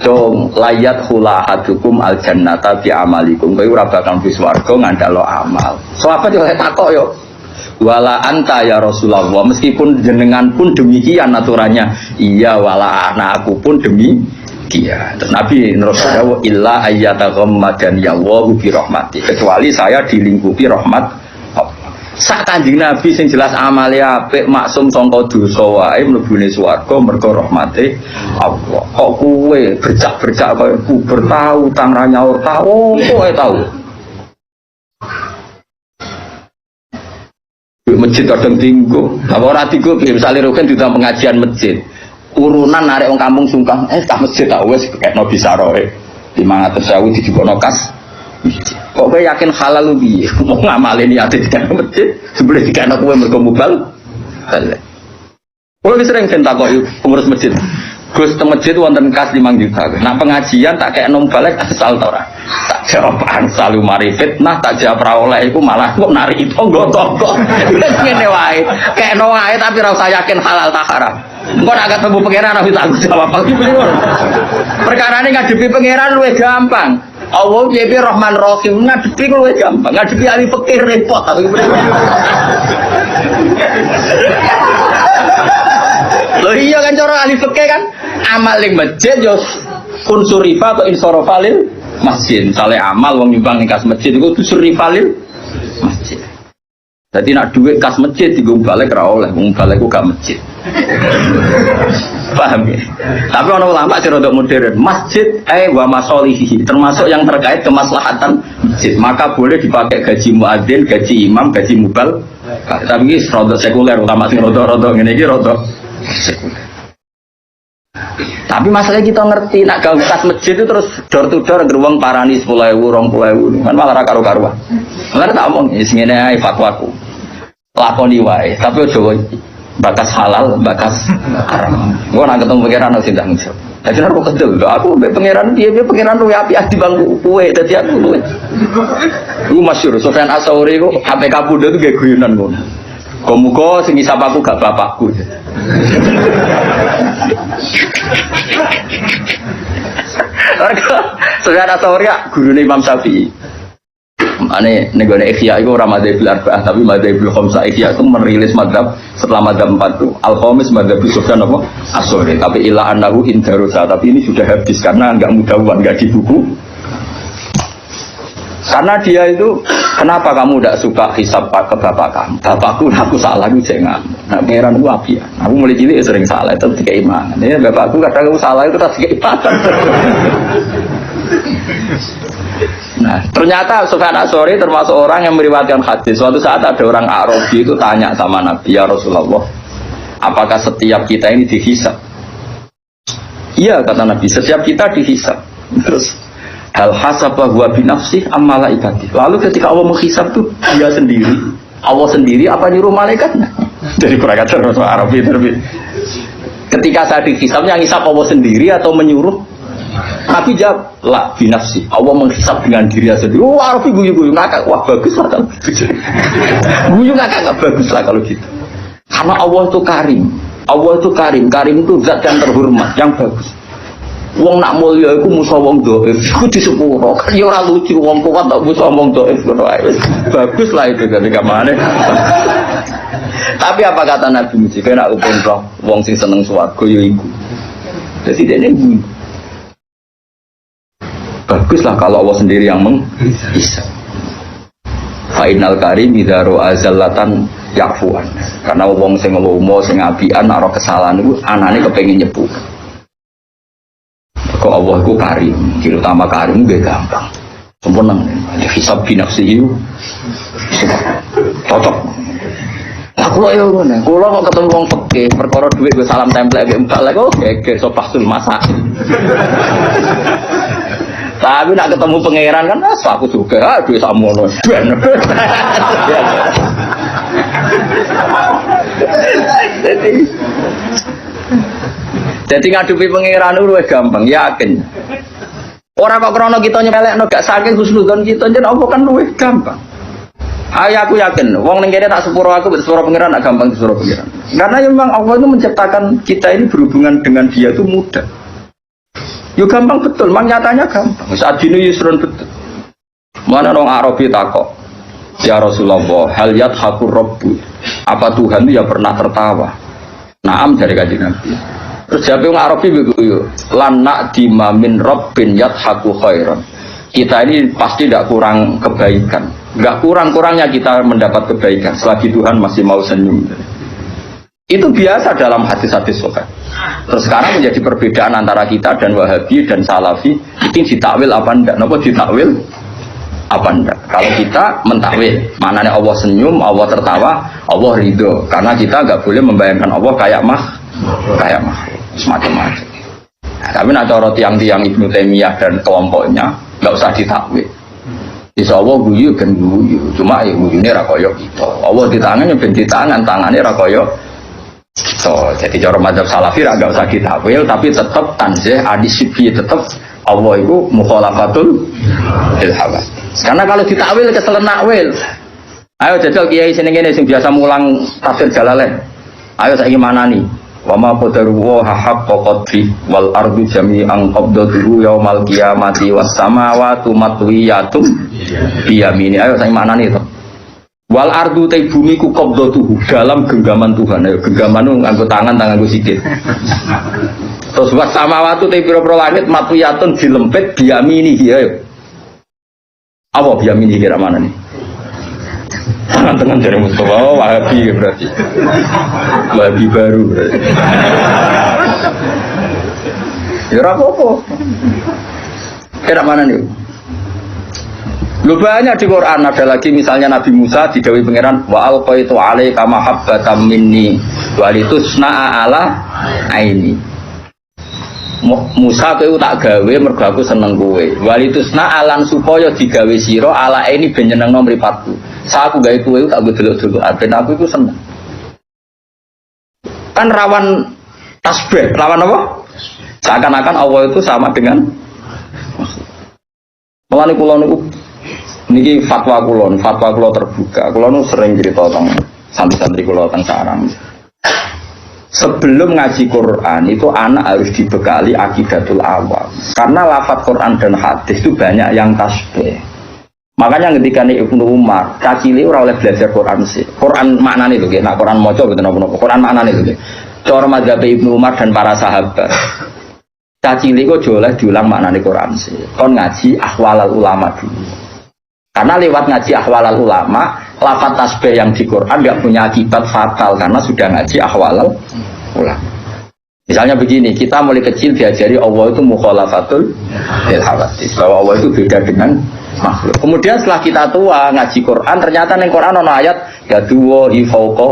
A: dong layat hulahadukum al jannata bi amalikum. Kowe ora bakal mlebu swarga ngandalo amal. Sahabat yo takok yo. Wala anta ya Rasulullah, meskipun jenengan pun demikian aturannya. Iya wala anakku pun demikian. Nabi nerus dawa illa ayyataghammadan ya wa bi rahmati. Kecuali saya dilingkupi rahmat. Sak Kanjeng Nabi sing jelas amale apik maksum sangka dosa wae mlebune swarga mergo rahmate Allah. Kok kowe bercak-bercak kaya puber tau tang ra nyaur tau kowe tau. Di masjid kadang tinggu, apa ora tinggu misale rugen di pengajian masjid. Urunan narik wong kampung sungkan, tak masjid tak wis kekno bisaroe. 500.000 dijupukno kas. Kok kowe yakin halal lu piye? Mau ngamale niate dikene masjid, sebelum dikene kowe mergo mubal. Kulo sering takoki pengurus masjid. Gus teng masjid wonten kas 5 juta. Nak pengajian tak kekno balik asal ta ora. Tak jawab ansal mari fitnah, tak jawab ra oleh iku malah kok nari tonggo-tonggo. Wis ngene wae. Kekno wae tapi ora usah yakin halal ta haram. Engko nek ketemu pangeran aku tak jawab apa iki. Perkarane ngadepi pangeran luwih gampang. Allah piye Rahman Rahim ngadepi ku luwih gampang. Ngadepi ahli fikih repot aku. Loh iya kan cara ahli fikih kan amal ning masjid yo unsurifa atau insorofalil masjid. Misalnya amal wong nyumbang ning kas masjid iku unsurivalil masjid. Jadi nak duit kas masjid digo balik ra oleh, wong balik ku gak masjid. Paham ya? Tapi orang ulama sih rodok modern. Masjid wa masolihi termasuk yang terkait kemaslahatan masjid. Maka boleh dipakai gaji muadzin, gaji imam, gaji mubal. Tapi ini rodok sekuler, ulama sih rodok ngene iki rodok sekuler. Tapi masalahnya kita ngerti nak gawe kas masjid itu terus door to door gerbang parani 10.000, 20.000 kan malah ra karo-karuan. Malah tak omong wis ngene ae fatwaku. Lakoni wae, tapi aja bakas halal, bakas haram. Gua nak ketemu pangeran harus tidak ngejawab. Jadi aku kedel, aku pangeran dia pangeran luwe api di bangku kue, jadi aku luwe. Aku masyhur, Sufyan Ats-Tsauri ku HP kabudut itu kayak guyonan ngono. Muga sing isap aku gak bapakku. Sufyan Ats-Tsauri gurune Imam Syafi'i. Ane negara Ikhya itu orang madzhabil arba'ah tapi madzhabil khamsah. Ikhya itu merilis madzhab setelah madzhab 4 itu al-khamis madzhab Sufyan apa? Ats-Tsauri. Tapi ila annahu indarusa, tapi ini sudah habis karena enggak mudawan, enggak di buku. Karena dia itu kenapa kamu tidak suka hisab ke bapak kamu? Bapakku aku salah itu jangan. Nah, pangeran itu api ya. Aku mulai cilik sering salah itu keimanan. Ya bapakku kadang aku salah itu tak keimanan. Nah, ternyata Sufyan Ats-Tsauri termasuk orang yang meriwayatkan hadis. Suatu saat ada orang Arabi itu tanya sama Nabi, ya Rasulullah, apakah setiap kita ini dihisab? Iya kata Nabi, setiap kita dihisab. Terus hal hasabah huwa binafsih am malaikati. Lalu ketika Allah menghisab itu dia sendiri. Allah sendiri apa nyuruh malaikatnya? Jadi kurang ajar orang Arabi terbi. Ketika saya dihisab, yang hisab Allah sendiri atau menyuruh? Tapi jawab, lah binafsi. Allah menghisab dengan diri sendiri. Wah, Arabi guyu-guyu ngakak. Wah, bagus lah kalau gitu. Guyu ngakak nggak bagus lah kalau gitu. Karena Allah itu karim. Allah itu karim. Karim itu zat yang terhormat, yang bagus. Wong nak mulya iku musa wong dhaif. Iku disepuro. Kan ya ora lucu wong kuat tak musa wong dhaif ngono ae. Bagus lah itu dari kamane. Tapi apa kata Nabi Musa? Nek upin roh wong sing seneng swarga ya iku. Dadi dene baguslah kalau Allah sendiri yang menghisab. Fainal karim idaro azallatan yafuan. Karena wong sing lomo sing apian nek kesalahan iku anane kepengin nyepu. Kok Allah iku karim, terutama karim nggih gampang. Sempurna. Hisab binafsi itu cocok. Aku Kulo yo ngono. Kulo kok ketemu wong fikih, perkara dhuwit gue salam template mek mbak lek oke sopasul masak. Tapi nak ketemu pangeran kan aku juga duwe sakmono. Jadi ngadepi pangeran itu gampang, yakin. Orang kok krono kita nyepelekno gak saking husnudzon kita jen apa kan luwih gampang. Ayo aku yakin, wong ning kene tak sepuro aku sepuro pangeran gak gampang sepuro pangeran. Karena memang Allah itu menciptakan kita ini berhubungan dengan dia itu mudah. Yo gampang betul, mang nyatanya gampang. Saat dinu yusrun betul. Mana orang Arabi takok, ya Rasulullah, hal yadhaku rabbu. Apa Tuhan itu ya pernah tertawa? Naam dari kanjeng Nabi. Terus jawab orang Arabi begitu, lan na'dima min rabbin yadhaku khairan. Kita ini pasti tidak kurang kebaikan. Enggak kurang-kurangnya kita mendapat kebaikan selagi Tuhan masih mau senyum. Itu biasa dalam hadis-hadis sahih. Terus sekarang menjadi perbedaan antara kita dan Wahabi dan Salafi, itu ditakwil apa enggak? Napa ditakwil apa enggak? Kalau kita mentakwil, maknanya Allah senyum, Allah tertawa, Allah ridho. Karena kita enggak boleh membayangkan Allah kayak semacam-macam. Nah, tapi nak cara tiang-tiang Ibnu Taimiyah dan kelompoknya enggak usah ditakwil. Insya Allah guyu kan guyu, cuma ya guyune ra kaya kita. Allah di tangannya ben di tangannya ra kaya. So, jadi cara mazhab Salafi enggak usah ditakwil, tapi tetap tanzih adisibi, tetap Allah itu mukhalafatul bil hawa. Karena kalau ditakwil keselen nakwil. Ayo jajal kiai sing ngene sing biasa mulang tafsir Jalalain. Ayo saiki manani. Wa ma qadaru haqqa qadri wal ardu jami'an qabdatuhu yaumal qiyamati was samawati matwiyatun bi yamini. Ayo saiki manani to. Wal ardu te bumi ku qabdatuhu dalam genggaman Tuhan. Ayo genggaman nganggo tangan nganggo sikil. Terus was samawati te pira-pira langit matwiyatun dilempit bi yamini ayo. Apa bi yamini kira mana nih? Tangan-tangan dari Mustafa, Wahabi berarti. Wahabi baru berarti. Ya apa-apa. Kira mana nih? Lu banyak di Quran, ada lagi misalnya Nabi Musa didhawuhi pangeran wa alqaitu alaika mahabbatan minni wa litusna'a ala aini. Musa kowe tak gawe mergo aku seneng kowe. Wa litusna'a lan supaya digawe sira ala aini ben nyenengno mripatku. Saat aku gawe kowe tak delok-delok ben aku iku seneng. Kan rawan tasbih, rawan apa? Seakan-akan Allah itu sama dengan mulane kula niku niki fatwa kula terbuka. Kula nu sering cerita tentang santri-santri kula teng sarang. Sebelum ngaji Quran itu anak harus dibekali akidatul awam. Karena lafaz Quran dan hadis itu banyak yang tasbih. Makanya ketika Ibnu Umar, cacile ora oleh belajar Quran sih. Quran maknane lho nggih, nek Quran maca mboten napa-napa. Quran maknane lho nggih. Cara mazhab Ibnu Umar dan para sahabat. Cacile kok oleh diulang maknane Quran sih. Kon ngaji ahwalul ulama dulu. Karena lewat ngaji ahwalul ulama, lafaz tasbih yang di Quran enggak punya akibat fatal karena sudah ngaji ahwalul ulama. Misalnya begini, kita mulai kecil diajari Allah itu mukhalafatul bil hawadits, bahwa Allah itu beda dengan makhluk. Kemudian setelah kita tua ngaji Quran, ternyata di Quran ada ayat yaduwa fawqa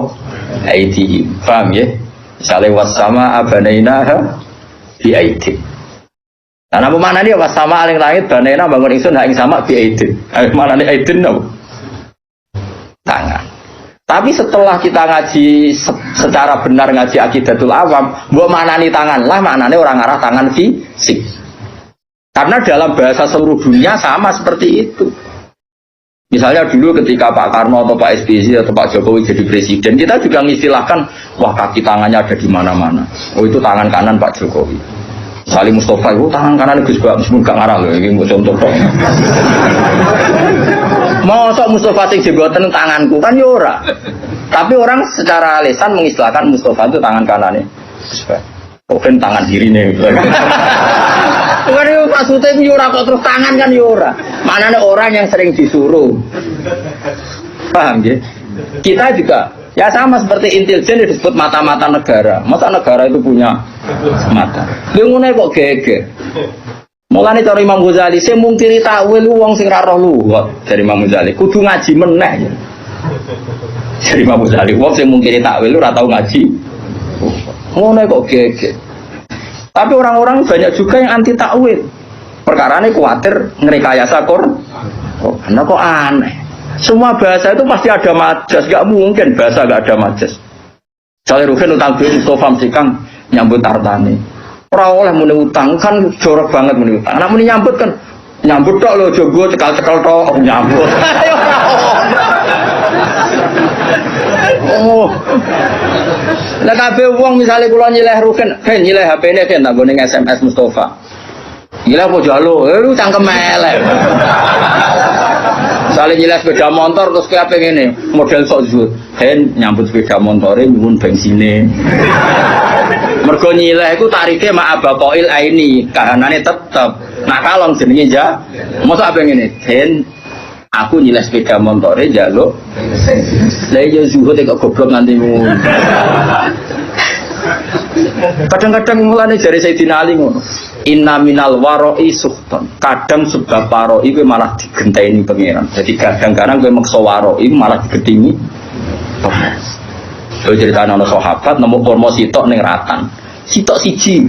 A: aydihim. Paham ya? Misalnya wasama abanainaha bi aydih. Nah, apa mana dia wasama aling langit banaina bangun ingsun hak ing sama bi aydih. Mana nih aydin no? Tangan. Tapi setelah kita ngaji secara benar ngaji akidatul awam, mbok maknani tangan lah, maknane orang arah tangan fisik. Karena dalam bahasa seluruh dunia sama seperti itu. Misalnya dulu ketika Pak Karno atau Pak SBY atau Pak Jokowi jadi presiden, kita juga mengistilahkan, wah kaki tangannya ada di mana-mana. Oh itu tangan kanan Pak Jokowi. Salim Mustafa itu tangan kanan Gus Bak, meskipun gak ngarah loh, ini mau contoh dong. Mosok Mustafa sing jenggoten tanganku kan yora. Tapi orang secara lisan mengistilahkan Mustafa itu tangan kanannya. Bukan tangan kirinya. Bukan itu maksudnya yora kok terus tangan kan yora. Mana ada orang yang sering disuruh. Paham ya? Kita juga ya sama seperti intelijen disebut mata-mata negara. Masa negara itu punya mata? Dia ngene kok geger. Mulane cara Imam Ghazali, saya mungkiri takwil wong sing ra roh luwat dari Imam Ghazali. Kudu ngaji meneh. Jadi Imam Ghazali wong sing mungkin takwil ora tau ngaji. Ngono kok gege. Tapi orang-orang banyak juga yang anti takwil. Perkarane kuwatir ngrekayasa Quran. Oh, karena kok aneh. Semua bahasa itu pasti ada majas, gak mungkin bahasa gak ada majas. Soalnya Ruhin utang duit Mustafa Sikang nyambut tartane. Ora oleh muni utang kan jorok banget muni utang. Nek muni nyambut kan nyambut tok lho jogo cekal-cekal tok nyambut. Oh. Lah kabeh wong misale kula nyileh Ruhin, nyileh HP-ne kan tak ngene SMS Mustafa. Nyileh apa jalo? Lu cangkem elek. Misalnya nyileh sepeda motor terus kayak apa ngene, model sok zuhud. Nyambut sepeda motore nyuwun bensine. Mergo nyileh iku tarife mak abaqail aini, kahanane tetep. Nak kalong jenenge ja. Mosok apa ngene? Aku nyileh sepeda motore njaluk. Lah iya zuhud kok goblok nganti ngono. Kadang-kadang mulane dari Sayyidina Ali ngono. Inna minal waro'i suhton. Kadang sebab waro'i itu malah digenteni pengiran. Jadi kadang-kadang gue maksa waro'i malah digentingi. Gue ceritakan ada sahabat nemu kurma sitok ning ratan. Sitok siji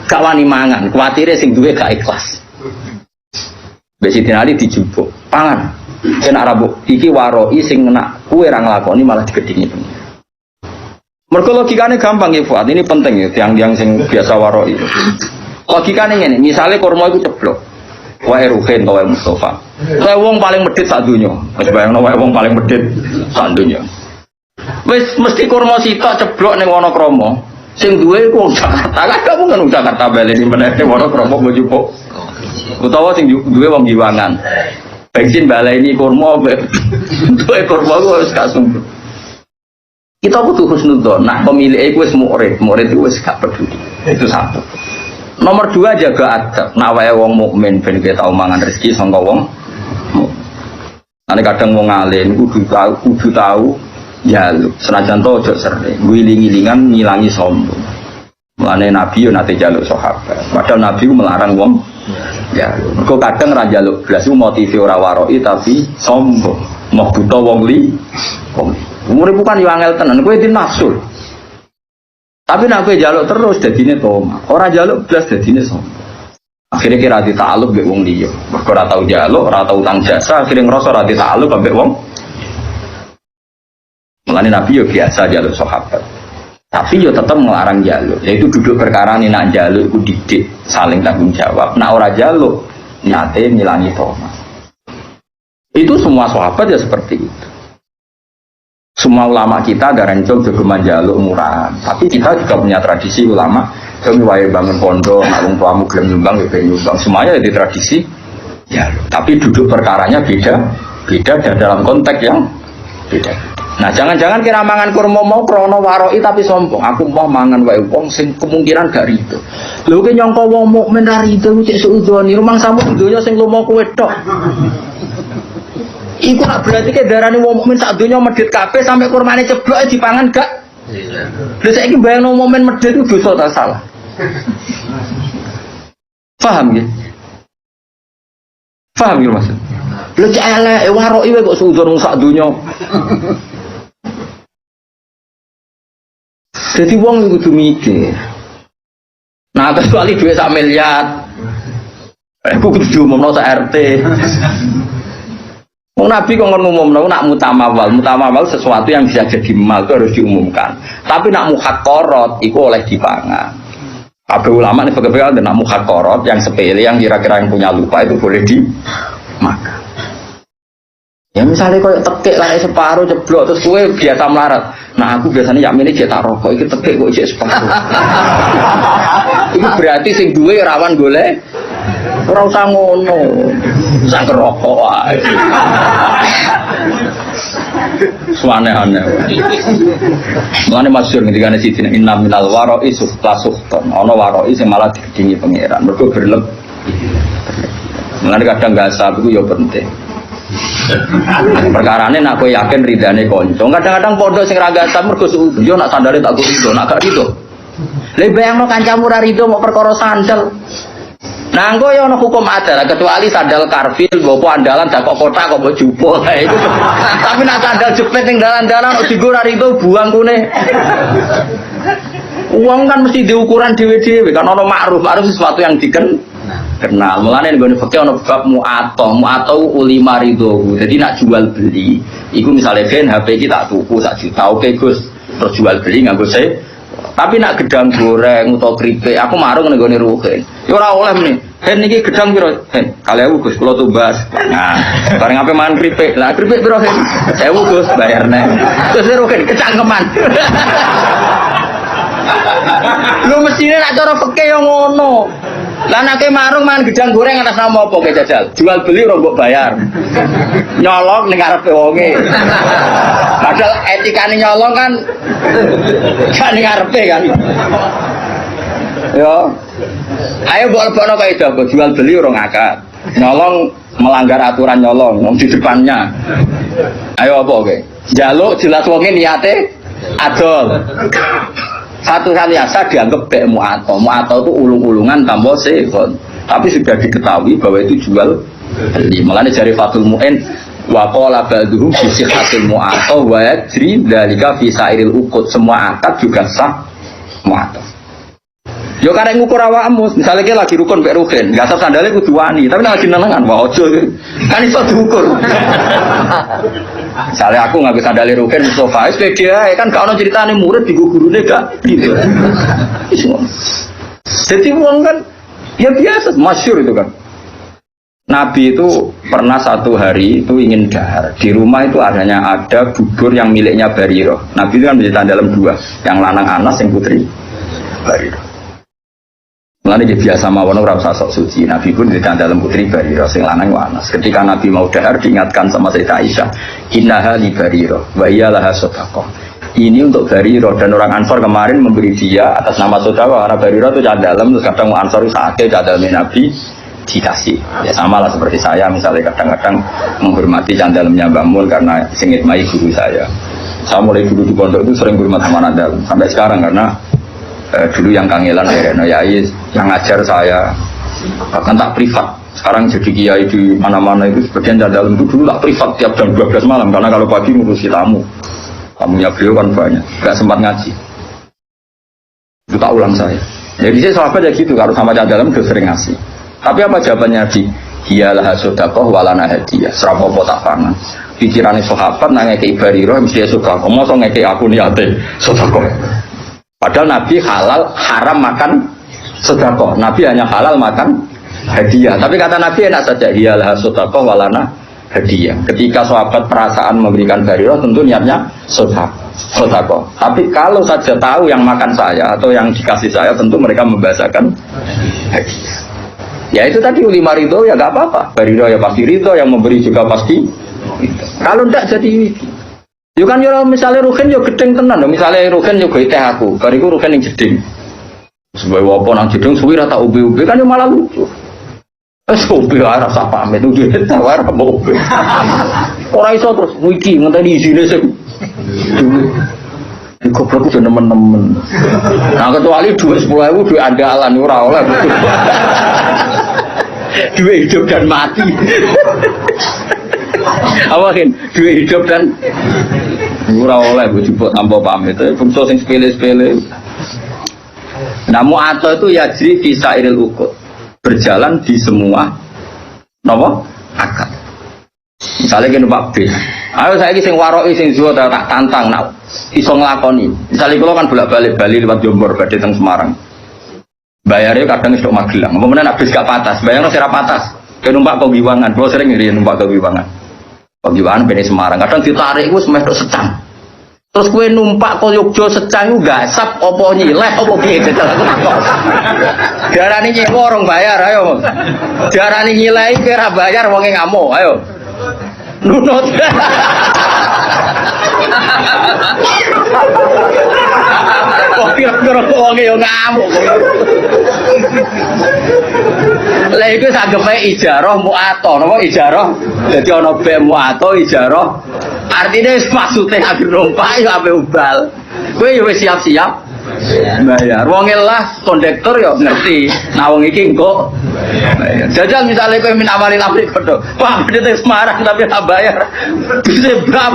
A: gak wani mangan, kuatire sing duwe gak ikhlas. Sayyidina Ali dijupuk, pangan. Kena rabuk iki waro'i sing nak kowe ra nglakoni malah digentingi pengiran. Mergo logikane gampang ya Fuad, ini penting ya tiang-tiang sing biasa waro'i. Logikane ngene, misale kurma iku ceblok. Wae Ruhin to wae Mustafa. Wae wong paling medhit sak donya. Wis bayangno wae wong paling medhit sak donya. Wis mesti kurma sitok ceblok ning Wonokrama. Sing duwe iku wong Jakarta. Lah kamu kan Jakarta baleni meneh ning Wonokrama mbok jupuk. Utawa sing duwe wong Giwangan. Bensin baleni kurma duwe kurma wis gak sumber. Kita kudu husnudzon. Nah, pemilik iku wis murid iku wis gak peduli. Itu satu. Nomor dua jaga adab. Nak wae wong mukmin ben kita tau mangan rezeki sangka wong. Ane kadang wong alim kudu tahu jaluk. Senajan to ojo sering ngiling-ngilingan ngilangi sombong. Mulane Nabi yo nate jaluk sahabat. Padahal Nabi ku melarang wong jaluk. Mergo kadang ra jaluk blas ku motive ora waroi tapi sombong. Mau buta wong li. Umure bukan yo angel tenan, kowe di nafsu. Tapi nak kowe jaluk terus dadine toma. Ora jaluk blas dadine sombong. Akhire kira ditakluk mbek wong liya. Mergo ora tau jaluk, ora tau utang jasa, akhire ngrasa ora ditakluk mbek wong. Mulane Nabi yo biasa jaluk sahabat. Tapi yo tetep ngelarang jaluk. Yaitu duduk perkara nih nak jaluk iku didik, saling tanggung jawab. Nak ora jaluk nyate ngilangi toma. Itu semua sahabat ya seperti itu. Semua ulama kita ada rencong juga jaluk murahan. Tapi kita juga punya tradisi ulama. Kami wae bangun pondok, ngalung tuamu gelem nyumbang, nyumbang. Semuanya di tradisi. Ya, tapi duduk perkaranya beda dan dalam konteks yang beda. Nah, jangan-jangan kira mangan kurma mau krono waroi tapi sombong. Aku mau mangan wae wong sing kemungkinan gak rido. Lho ki nyangka wong mukmin ra rido cek suudoni. Rumang samu donya sing lumo kowe tok. Iku nak berarti ke darane wong mukmin sak donya medhit kabeh sampai kurmane ceblok dipangan gak? Lha saiki bayangno mukmin medhit ku dosa ta salah. Paham ya? Paham ya maksud? Lha cek elek waroki wae kok suudon sak donya. Jadi wong kudu mikir. Nah, kecuali duit sak miliar. Aku kudu diumumno sak RT. Wong Nabi kok ngomongno nak mutamawal sesuatu yang bisa jadi mal itu harus diumumkan. Tapi nak muhaqqarat iku oleh dipangan. Kabeh ulama nek pegang nak muhaqqarat yang sepele yang kira-kira yang punya lupa itu boleh dimakan. Ya misalnya koyo tekek lah separuh jeblok terus kowe biasa melarat. Nah aku biasanya yakmine jek tak rokok iki tekek kok jek separuh. Iku berarti sing duwe rawan golek. Ora usah ngono. Sang rokok wae. Suane-ane. Mulane masyhur ngendikane Sidina inna minal waro'i suhton. Ana waro'i sing malah digedingi pangeran. Mergo berlebih. Mulane kadang gasab iku ya penting. Perkarane nak kowe yakin ridane kanca. Kadang-kadang padha sing ra gasab mergo yo nak sandale tak rido, nak gak rido. Lah bayangno kancamu ra rido mau perkara sandal. Nah, engko ya ana hukum adat kecuali sandal karfil, bopo andalan dak kok kotak kok mbok jupo. Iku. Tapi nek sandal jepit ning dalan-dalan kok digo ora rido buang kune. Uang kan mesti diukuran dhewe-dhewe kan ana ma'ruf sesuatu yang kenal. Mulane nggone fikih ana bab mu'athah ulima ridho. Jadi nak jual beli, iku misale ben HP iki tak tuku sak juta, oke Gus, terus jual beli nganggo se. Tapi nak gedang goreng utawa keripik, aku marung ning gone rugen. Ya ora oleh meneh. Ben niki gedang piro? Ben 2.000 Gus, kula tumbas. Nah, bareng ape mangan keripik. Lah keripik piro, Ben? 1.000 Gus, bayarne. Terus rugen kecangkeman. Lu mestine nak cara fikih yo ngono. Lah nek marung mangan gedang goreng atas nama apa ke jajal? Jual beli ora mbok bayar. Nyolong ning ngarepe wonge. Padahal etikane nyolong kan kan ning ngarepe kan. Yo. Ayo mbok lebokno kaidah jual beli ora ngakak. Nyolong melanggar aturan nyolong wong di depannya. Ayo apa oke? Njaluk jelas wonge niate adol. Satu kali asa dianggap bek mu'athah. Mu'athah itu ulung-ulungan tambah sehon. Tapi sudah diketahui bahwa itu jual beli. Mulane jari Fathul Mu'in wa qala ba'dhum fi sihhatil mu'athah wa yajri dzalika fi sa'iril uqud. Semua akad juga sah mu'athah. Yo karek ngukur awakmu, misalnya kita lagi rukun mbek rugen, enggak sah sandale kudu wani, tapi lagi nenengan wae aja. Kan iso diukur. Misalnya aku nggak bisa dalih rugen sofa, dia kan gak ono ceritane murid di gurune gak gitu. Jadi uang kan ya biasa, masyhur itu kan. Nabi itu pernah satu hari itu ingin dahar. Di rumah itu ada bubur yang miliknya Barirah. Nabi itu kan menjadi dalam dua, yang lanang Anas, yang putri Barirah. Mulane dia biasa mawon ora usah sok suci. Nabi pun tidak dalam putri Barirah sing lanang Anas. Ketika Nabi mau dahar diingatkan sama Sayyidah Aisyah, "Innaha li Barirah wa hiya laha shadaqah." Ini untuk Barirah dan orang Ansor kemarin memberi dia atas nama saudara karena Barirah itu cah dalam terus kadang Ansor sakit cah dalam Nabi dikasih. Ya sama lah seperti saya misalnya kadang-kadang menghormati cah dalamnya Mbak Mul karena singit mai guru saya. Saya mulai dulu di pondok itu sering berhormat sama dalam sampai sekarang karena dulu yang kangelan Yai yang ngajar saya bahkan tak privat. Sekarang jadi kiai di mana-mana itu sebagian dalam itu dulu tak privat tiap jam 12 malam karena kalau pagi ngurusi tamunya beliau kan banyak, nggak sempat ngaji. Itu tak ulang saya. Jadi saya sahabat ya gitu, kalau sama dalam udah sering ngasih. Tapi apa jawabannya Nabi? Hiyalah sedekah walana hadiah. Serapopo tak pangan. Pikirannya sahabat nanya ke Barirah mesti sedekah. Mosok ngeke aku niate sedekah. Padahal Nabi haram makan sedekah. Nabi hanya halal makan hadiah. Tapi kata Nabi enak saja. Hiyalah sedekah walana hadiah. Ketika sahabat perasaan memberikan Barirah tentu niatnya sedekah. Tapi kalau saja tahu yang makan saya atau yang dikasih saya tentu mereka membahasakan hadiah. Ya itu tadi ulima ridho ya gak apa-apa. Barirah ya pasti ridho, yang memberi juga pasti ridho. Kalau enggak jadi yo kan yo misalnya rugen yo gedeng tenan lho, misale rugen yo gawe teh aku, bariku rugen ning jeding. Sebab apa nang jeding suwi ra tak ubi-ubi kan yo malah lucu. Wes ubi ora rasa pamit ubi tawar apa ubi. Ora iso terus iki ngenteni isine sing goblok itu nemen-nemen. Nah kecuali duit 10.000 duit andalan ora oleh. Duit hidup dan mati. Awakin duit hidup dan ora oleh dijupuk tanpa pamit. Bungsu sing sepele-sepele. Namu atau itu yajri fi sa'iril uqud. Berjalan di semua napa? Akad. Misalnya kene Pak B. Ayo saiki sing waroki sing zuhud tak tantang nak iso nglakoni. Misalnya kula kan bolak-balik Bali lewat Jombor badhe teng Semarang. Bayarnya kadang isok Magelang. Kemudian habis gak patas, bayarnya sira patas. Kayak numpak ke Giwangan, kalau sering ngiri numpak ke Giwangan. Ke Giwangan bene Semarang, kadang ditarik gue semeh tok secang. Terus gue numpak ke Yogyo secang gue gasap, opo nyileh, opo piye jajal aku takok. Diarani nyewa orang bayar, ayo. Diarani nyileh kira bayar wonge ngamuk, ayo. Nunut. Kok kira-kira wonge yo ngamuk. Lah iku sanggepe ijarah mu'athah, napa ijarah? Dadi ana be mu'athah ijarah. Artine maksude akhir numpak yo ape ubal. Kowe yo wis siap-siap bayar. Wong lah kondektor ya ngerti. Nah wong iki engko bayar. Jajal misalnya kowe min awalin apik kodho. Pak bedhe Semarang tapi tak bayar. Bisa bram.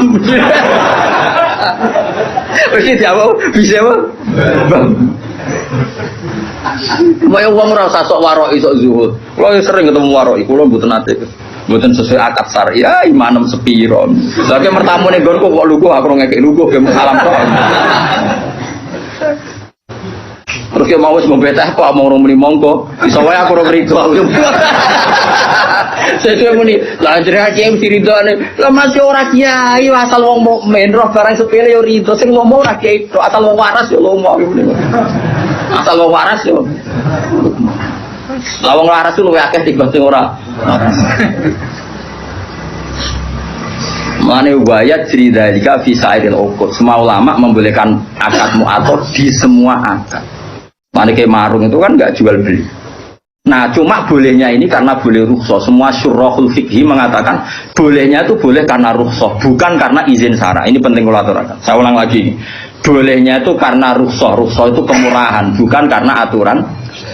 A: Wis dijawab bisa apa? Bram. Kaya wong ora usah sok warok sok zuhud. Kulo sering ketemu warok, kulo mboten nate. Mboten sesuai akad syariah, imanem sepiro. Lagi mertamu ning nggonku kok lugu aku ngekek lugu ge salam tok. Terus dia mau wis ngombe teh kok mau muni monggo. Iso wae aku ora rido. Saya muni, lah jenenge kiai mesti ridone. Lah masih ora kiai asal wong mukmin roh barang sepele yo rido. Sing ngomong ora kiai asal wong waras yo lomo. Asal wong waras yo. Lah wong waras ku luwih akeh timbang sing ora. Mane wayat cerita jika fisaidil uqud. Semua ulama membolehkan akad mu'athar di semua akad. Mane kayak marung itu kan enggak jual beli. Nah, cuma bolehnya ini karena boleh rukhsah. Semua syurahul fikhi mengatakan bolehnya itu boleh karena rukhsah, bukan karena izin syara. Ini penting kalau aturakan. Saya ulang lagi. Bolehnya itu karena rukhsah. Rukhsah itu kemurahan, bukan karena aturan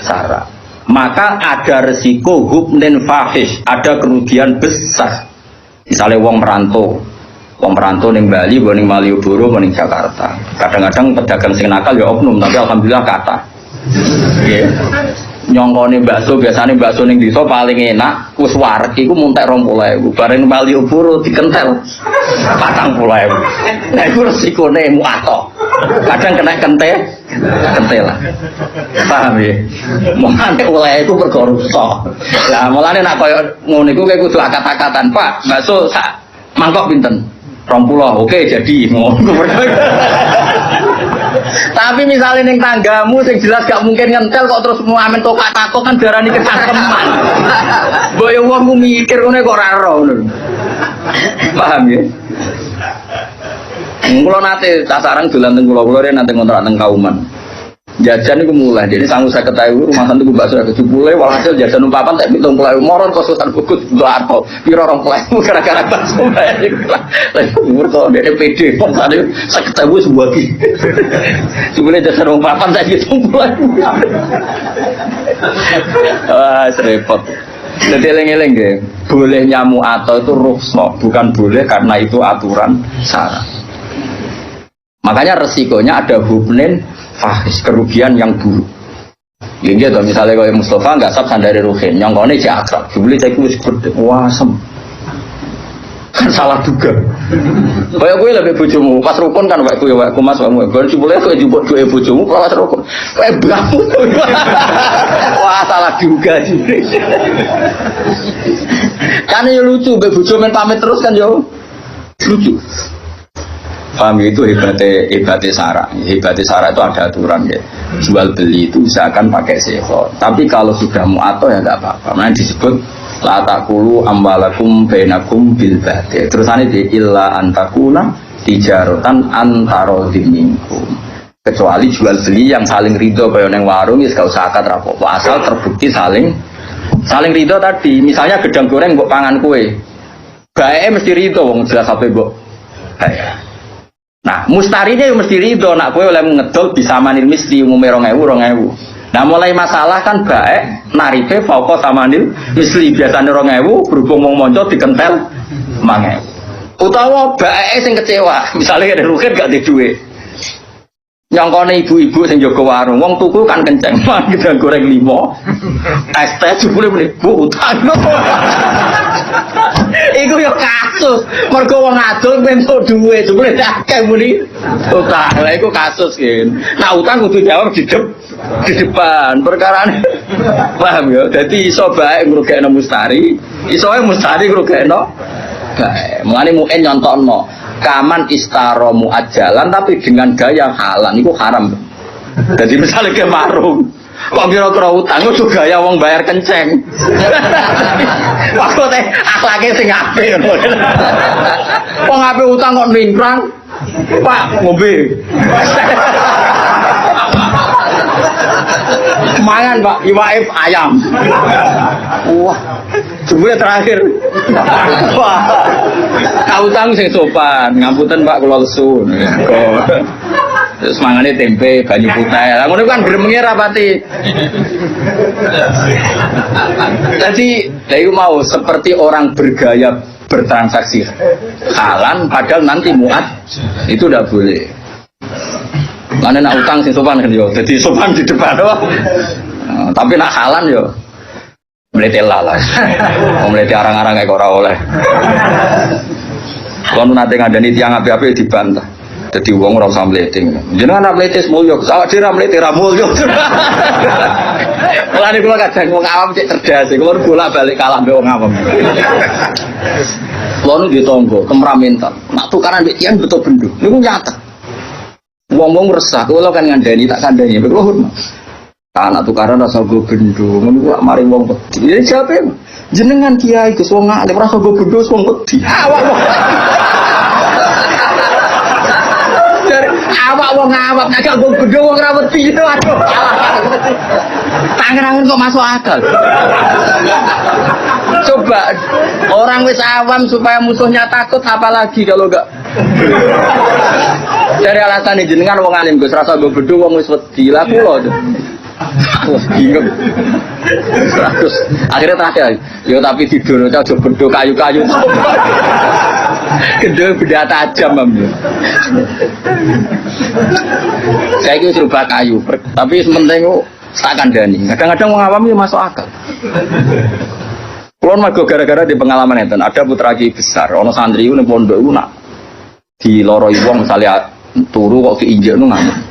A: syara. Maka ada resiko hubnin fahish, ada kerugian besar. Misalnya wong merantau ning Bali, ning Malioboro, ning Jakarta. Kadang-kadang pedagang sing nakal ya oknum, tapi alhamdulillah kata. Nggih. Nyongkone bakso, biasane bakso ning desa paling enak, wis wareg iku muntek 20.000. Bareng Malioboro dikentel 40.000. Nah iku resikone muato. Kadang kena kentel. Paham ya? Mulane oleh iku perkara rusak. Lah mulane nek koyo ngono iku kowe kudu akat-akatan, Pak. Bakso sak mangkok pinten? 20. Oke, jadi ngono. Tapi misalnya ning tanggamu sing jelas gak mungkin ngentel kok terus mau amen tokak takok kan darani kecangkeman. Mbok yo wong mikir ngene kok ora ero ngono. Paham ya? Kulo nate tasarang dolan teng kulo nate ngontrak teng Kauman. Jajan iku mulai, jadi sanggup saya ketahui rumah santu gue bakso ke Cipule, walhasil jajan umpapan tak hitung mulai moron kosutan bukus untuk arto, piro orang mulai gara-gara bakso bayar lah, umur kau dari PD pun tadi saya ketahui sebuah ki, Cipule jajan umpapan tak hitung mulai, wah repot. Jadi eleng-eleng deh, boleh nyamu atau itu rukhsah, bukan boleh karena itu aturan syara. Makanya resikonya ada hubnin fahish, kerugian yang buruk. Jadi gitu, misalnya kalau Mustafa nggak sab sandari Ruhin, yang kau ini cek akrab, jubli cek wis gede, wasem, kan salah duga. Kayak gue lebih bojomu, pas rukun kan waktu aku mas kamu, gue jubli gue jubut gue bojomu, pas rukun, kayak beramu, wah salah duga sih. Kan ya lucu, gue bojomu main pamit terus kan yo, lucu. Paham itu hebatnya syara. Hebatnya syara itu ada aturan ya. Jual beli itu usahakan pakai sekhor. Tapi kalau sudah mu'ato ya nggak apa-apa. Nah disebut la taqulu amwalakum bainakum bil batil. Terusane di illa antakuna tijaratan antarodin minkum. Kecuali jual beli yang saling ridho kaya nang warung wis gak usah akad rapopo. Asal terbukti saling ridho tadi. Misalnya gedang goreng mbok pangan kue. Bae mesti ridho wong jelas ape mbok bayar. Nah, mustarinya yang mesti ridho, nak kowe oleh ngedol bisa manil misli umume 2.000. Nah, mulai masalah kan baik narife fauqa samanil misli biasane 2.000 berhubung wong monco dikentel 5.000. Utawa bae sing kecewa, misalnya ada rugi gak ada duit. Nyongkone ibu-ibu sing jaga warung, wong tuku kan kenceng, man kita goreng 5. Es jebule meneh Bu utang. Iku yo kasus, mergo wong adol entuk duit, jebule akeh muni utang. Lah iku kasus kan. Nah utang kudu jawab di depan. Perkarane paham ya. Dadi iso bae ngrugekno mustari, iso wae mustari ngrugekno bae. Mulane muen nyontokno kaman istaro muajalan tapi dengan gaya halan itu haram. Jadi misalnya ke marung kok kira-kira utang itu gaya wong bayar kenceng. Waktu teh akhlaknya sing apik ngono. Wong apik utang kok ningkrang. Pak ngombe. Mangan Pak, iwaif ayam. Wah, sebenarnya terakhir. Wah, kau tang sing sopan, ngapunten Pak kula lesu. Terus mangane tempe, banyu putih. Lah ngono kan gremenge rapati. Jadi, saya mau seperti orang bergaya bertransaksi halan padahal nanti muat itu tidak boleh. Mana nak utang sing sopan kan yo. Jadi sopan di depan doang. Tapi nak halan yo mlete lalas. Mlete arang-arang kayak ora oleh. Kalau nanti ngandani tiang api-api dibantah. Jadi uang ora usah mlete. Jenengan nak mlete mulya, awak dhewe ra mlete ra mulya. Mulane kula kadang wong awam cek cerdas, kula bolak-balik kalah mbek wong awam. Kula nu ditonggo temperamental. Nak tukaran mbek tiang betul bendo. Niku nyata. Wong-wong resah, kula kan ngandani tak kandhani mbek kula hormat. Anak tukaran rasa go bendo, ngono kok mari wong wedi. Ya jape jenengan kiai Gus wong alim rasa go bendo wong wedi. Awak wong awak nek gak bendo wong ra wedi itu aduh. Tangan-tangan kok masuk akal. Coba orang wis awam supaya musuhnya takut apalagi kalau enggak. Dari alasan jenengan wong alim Gus rasa go bendo wong wis wedi. Lah kula bingung. Terus akhirnya terakhir, yo tapi tidur aja bendo kayu-kayu. Kedua benda tajam ambil. Saya itu serba kayu, tapi sementing tak kandani. Kadang-kadang orang awam itu masuk akal. Kulon mago gara-gara di pengalaman itu, ada putra kiai besar, ono santri itu nih pondok itu nak di loroi wong misalnya turu kok diinjek nu ngamuk.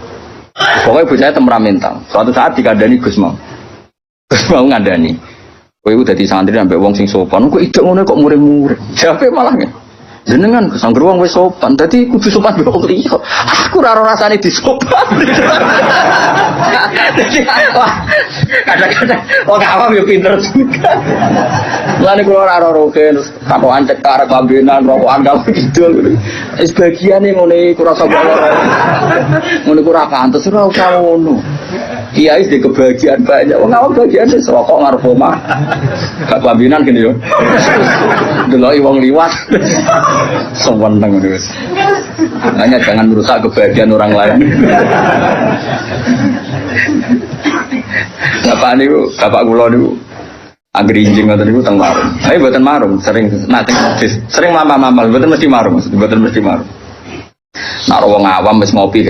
A: Pokoknya bocahnya temperamental. Suatu saat dikandani Gus mau ngandani. Kowe udah di santri sampai wong sing sopan, kok idek ngono kok muring-muring. Jape malah nggih. Jenengan kesangger wong wis sopan, dadi kudu sopan karo wong liya. Aku ora rasane disopan. Kadang-kadang wong awam yo pinter juga. Lan iku ora roken takokan cekar kambenan rokokan kalau kidul. Wis bagiane ngene iku rasa ora. Ngono iku ora pantes ora usah ngono. Kiai di kebahagiaan banyak. Wong awam bagian wis rokok ngarep omah. Gak kambenan kene yo. Deloki wong liwat. Sewenang itu. Hanya jangan merusak kebahagiaan orang lain. Bapak kula niku anggrinjing ngoten niku teng marung. Ayo mboten marung, sering mama-mama, mboten mesti marung, mboten mesti marung. Nak wong awam wis ngopi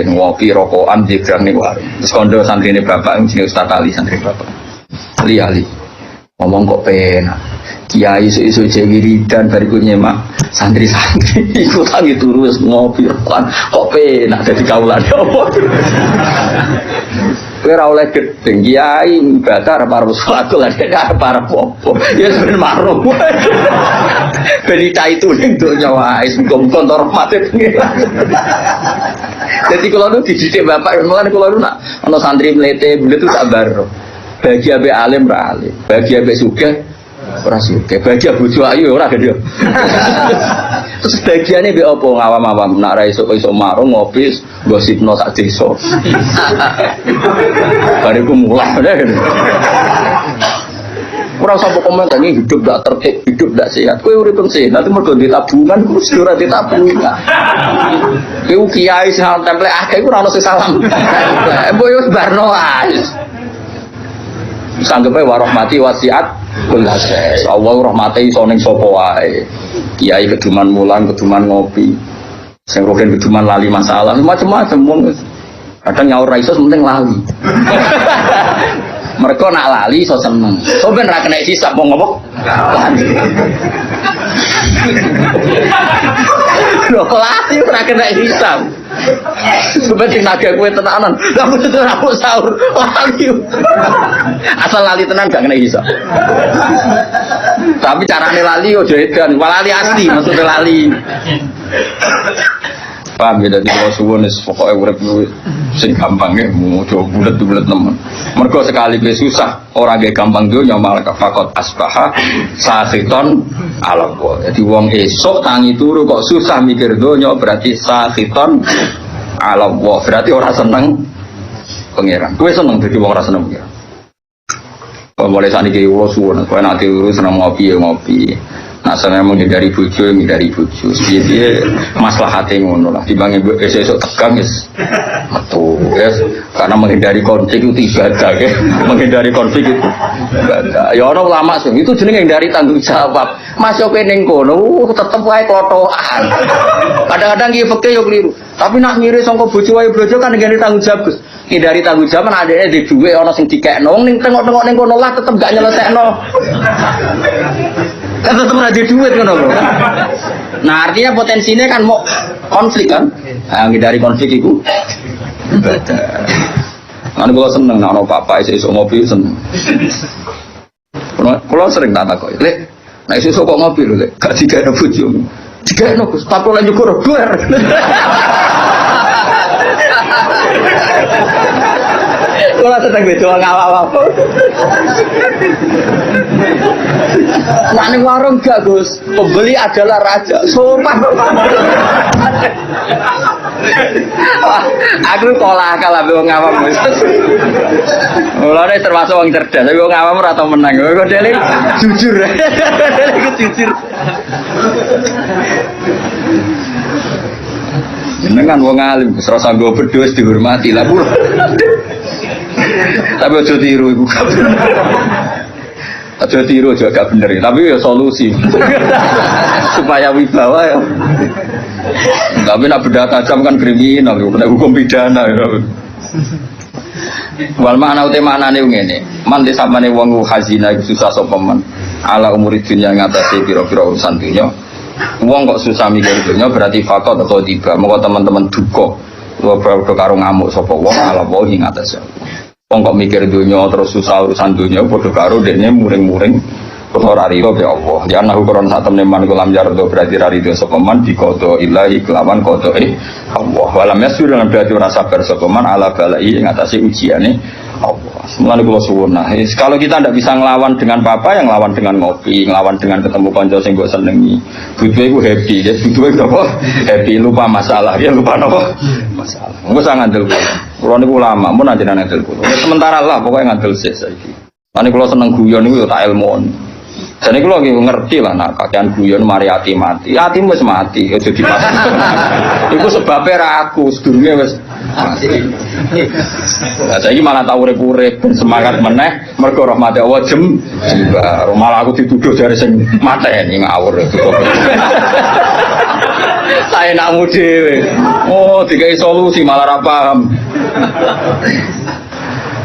A: rokokan jegrang niku warung. Terus kondo santrine bapak sing Ustaz Ali santri bapak. Ali ngomong kok penak. Kiai isu-isu wiridan bariku nyemak santri-santri ikut lagi terus ngopi rokokan kok penak dadi kaulan apa. Kowe ora oleh gedeng kiai ibadah arep aku lha arep apa. Ya ben marung. Berita itu ning donya wae muga-muga rahmate pengiran. Jadi kalau nu dididik bapak mulane kula nu nak ana santri mlete bulet itu tak baro. Bagi abe alim ra alim, bagi abe sugih ora sugih, bagi bojo ayu ora gede. Terus bagiane mbek apa ngawam-awam nak ra iso marung ngopi gosipno sak desa. Bariku mulai deh. Ora usah komentar ini hidup ndak tertib, hidup ndak sehat. Kowe urip sehat, nanti mergo di tabungan kuwi ora ditabungan. Kowe kiai sing template akeh iku ora ono sing salam. Mbok yo barno ae. Sanggepe warahmati wasiat kullases. Allah rahmati iso ning sapa wae. Kiai keduman mulang, keduman ngopi. Sing rogen keduman lali masalah, macam-macam wong. Kadang nyaur ra iso penting lali. Mereka nak lali so seneng. So ben ra kena hisab mau ngomong. Lho lali ora kena hisab. Sebenarnya naga kue tenanan. Lah betul aku sahur. Lali. Asal lali tenan gak kena hisab. Tapi carane lali ojo edan, lali asli maksudnya lali. Paham ya, jadi kalau suwon is pokoknya urip sing gampang ya, mau coba bulat nemen. Mergo sekali gue susah, orang gue gampang dunya malah fakot asbaha sakhiton ala Allah. Jadi wong esok tangi turu kok susah mikir dunya berarti sakhiton ala Allah. Berarti orang seneng pangeran. Gue seneng jadi wong ora seneng pangeran. Mulai saat ini kalau suwon, kalau nanti seneng ngopi ya ngopi. Nah, saya menghindari bojo, Dia maslahate ngono lah. Dibanding esok tegang metu, karena menghindari konflik itu ibadah, menghindari konflik itu ibadah. Ya orang ulama sih, itu jenenge menghindari tanggung jawab. Masuk ning kono, tetep wae klotokan. Kadang-kadang iki fikih yo keliru. Tapi nak ngiri sangka bojo wae bojo kan menghindari tanggung jawab, Gus. Hindari tanggung jawab adekne di dhuwit ana sing dikekno, ning tengok-tengok ning kono lah tetep gak nyelesekno. Kan tetep ora di duit ngono kok. Nah, artinya potensinya kan mau konflik kan. Nah, dari konflik itu ibadah. Kan kula seneng nek ana bapak isuk ngopi seneng. Kula sering tak takoki, "Lek, nek isuk kok ngopi lho, Lek, gak dikene bojo." Dikene Gus, tapi lek nyukur duwer. Kula sedang beda ngawak-awak. Nah, ning warung gak Gus, pembeli adalah raja. Sopan. Aku kalah wong awam Gus. Mulane termasuk wong cerdas, tapi wong awam ora tau menang. Kok dhewe jujur. Dhewe jujur. Jenengan wong alim, wis rasa nggo bedhos dihormati lah. Tapi aja tiru iku gak bener. Aja tiru aja gak bener, tapi ya solusi. Supaya wibawa ya. Tapi nak beda tajam kan kriminal, kena hukum pidana ya. Wal makna utemanane ngene. Man disapane wong hazina iku susah sapa men. Ala umur dunya ngatasi pira-pira urusan dunya. Wong kok susah mikir dunya berarti fakot atau tiba. Moko teman-teman duka. Wa padha karo ngamuk sapa wong ala wae ing atas. Wong kok mikir dunia terus susah urusan dunia padha karo dene muring-muring ora rido be Allah. Ya ana ukuran sak temne man kulam jardo berarti ra rido sapa man dikodo ilahi kelawan kodoe Allah. Walam yasur dengan berarti ora sabar sapa man ala balai ing atase ujiane Allah. Mulane kula suwun kalau kita ndak bisa nglawan dengan apa yang nglawan dengan ngopi, nglawan dengan ketemu kanca sing mbok senengi. Butuhe iku happy, ya butuhe apa? Happy lupa masalah, ya lupa apa? Masalah. Engko sak ngandel kula niku ulama, mun anjenengan ngandel kula. Sementara lah pokoke ngandel sik saiki. Lan kula seneng guyon niku ya tak ilmuon. Jane kula ngerti lah nak kakean guyon mari ati mati. Atimu wis mati, aja dipaksa. Iku sebabe ra aku, sedurunge wis mati. Lah saiki malah tak urip-urip ben semangat meneh mergo rahmate Allah jembar. Malah aku dituduh dari sing mateni ngawur. Saya nakmu dhewe. Oh, dikai solusi malah ra paham.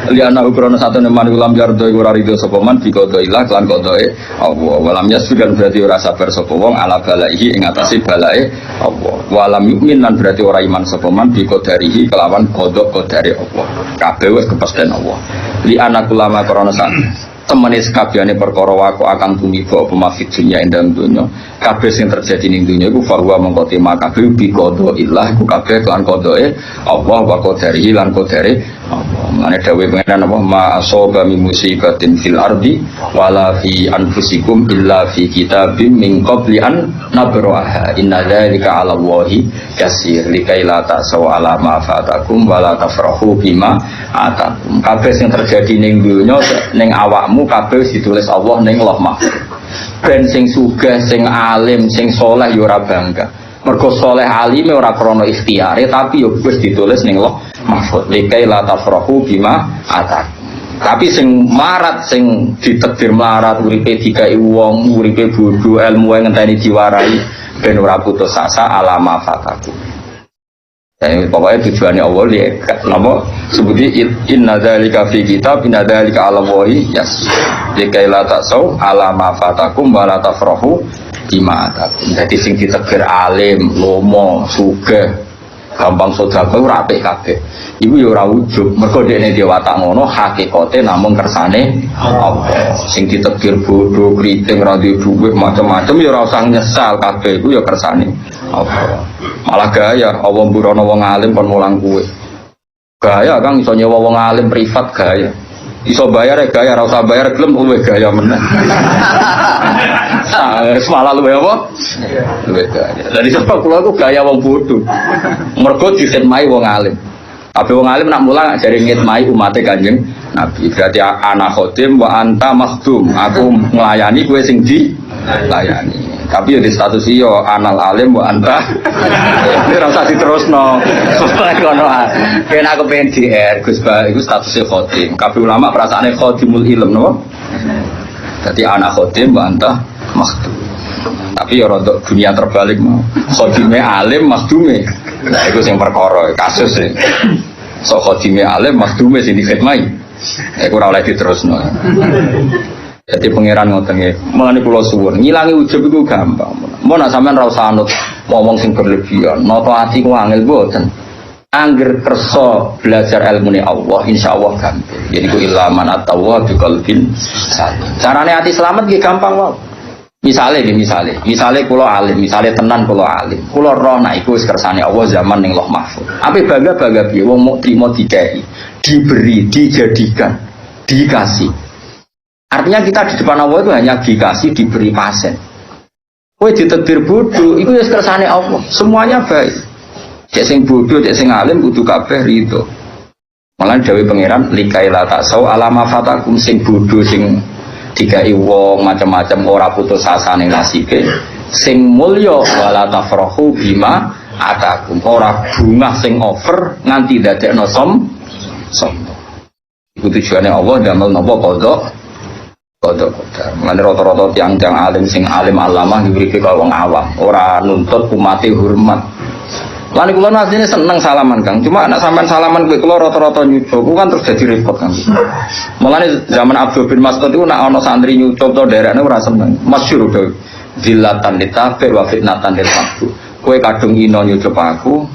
A: Liana ukuran satu neman ulam jardo ora rido sapa man dikodo ilah lan kodoe Allah. Walam yasbidan berarti ora sabar sapa wong ala balaihi ing atase balae Allah. Walam yukmin lan berarti ora iman sapa man dikodarihi kelawan kodok kodare Allah. Kabeh wis kepasten Allah. Liana ulama korona sak temene sakabehane perkara waku akan tumiba apa mafid dunya ing dalem donya. Kabeh sing terjadi ning donya iku farwa mengko tema kabeh bi qada illah iku kabeh lan qadae Allah wa qadarihi lan qadare Allah. Mane dawuh pengenan apa ma asaba min musibatin fil ardi wala fi anfusikum illa fi kitabim min qabli an nabraha inna dzalika 'ala Allahi yasir likai la ta'saw 'ala ma fatakum wala tafrahu bima atakum. Kabeh sing terjadi ning donya ning awakmu kabeh ditulis Allah ning Lauh Mahfuz. Ben sing sugih, sing alim, sing saleh ya ora bangga. Mergo saleh alime ora krana ikhtiare tapi ya wis ditulis ning Lauh Mahfuz. Likai la tafrahu bima atakum. Tapi sing marat, sing ditakdir melarat, uripe dikai wong, uripe bodho, ilmu ngenteni diwarai ben ora putus asa alama fataku. Dan pokoknya tujuannya Allah dia napa sebuti inna dzalika fi kitab inna dzalika 'ala Allahi yas likaila tasau ala ma fatakum wa la tafrahu bima atakum. Dadi sing ditakdir alim, lomo, sugih, gampang sedekah ora apik kabeh. Iku ya ora ujug, mergo dekne dhewe watak ngono hakikate namung kersane Allah. Sing ditakdir bodho, kriting, ra duwe dhuwit macam-macam ya ora usah nyesal kabeh iku ya kersane Allah. Malah gaya Allah mburono wong alim kon mulang kuwe. Gaya Kang iso nyewa wong alim privat gaya. Iso bayar ya gaya, ora usah bayar gelem luwih gaya meneh. Semalah luwih apa? Luwih gaya. Dari sebab kula ku gaya wong bodho. Mergo dikhidmati wong alim. Tapi wong alim nak mulang jare ngitmai umate Kanjeng Nabi. Berarti ana khotim wa anta makhdum. Aku nglayani kowe sing dilayani. Tapi ya di status iyo anal alim wa anta. Ini rasa diterusno. Kono kena aku pengen DR Gus Ba iku statusnya khotim. Kabeh ulama perasaane khotimul ilm napa? Dadi anak khotim wa anta makhdum. Tapi ya rodok dunia terbalik mau. Khotime alim makhdume. Nah iku sing perkara kasus e. So khotime alim makhdume sing dikhidmati. Iku ora oleh diterusno. Jadi pangeran ngoten nggih. Mulane kula suwun, ngilangi ujub iku gampang. Mun nek sampean ra usah anut ngomong sing berlebihan, nata ati ku angel mboten. Angger kersa belajar ilmune Allah, insyaallah gampang. Jadi ku ilaman at-tawwa bi qalbin salim. Carane ati selamat nggih gampang wae. Misale kula alim, misale tenan kula alim. Kula roh nek iku wis kersane Allah zaman ning Lauh Mahfuz. Ape bangga-bangga piye wong mok trimo dikai, diberi, dijadikan, dikasih. Artinya kita di depan Allah itu hanya dikasih, diberi pasen. Kowe ditetir bodoh, itu ya kersane Allah. Semuanya baik. Cek sing bodoh, cek sing alim kudu kabeh rido. Malah dawuh pangeran likaila tasau alama fatakum sing bodoh sing dikai wong macam-macam ora putus asa ning nasibe. Sing mulya wala tafrahu bima atakum. Ora bungah sing over nganti dadekno sombong. Iku tujuane Allah damel napa kodok. Kodok. Mulane rata-rata tiang-tiang alim sing alim alamah diberi kaya wong awam, ora nuntut umate hormat. Lan kula asline seneng salaman Kang, cuma anak sampean salaman kowe kula rata-rata nyucup, kan terus dadi repot kan. Mulane zaman Abdul bin Mas'ud itu nek ana santri nyucup to derekne ora seneng. Masyhur to. Zillatan litabe wa fitnatan lil maqbu. Kowe kadung ino nyucup aku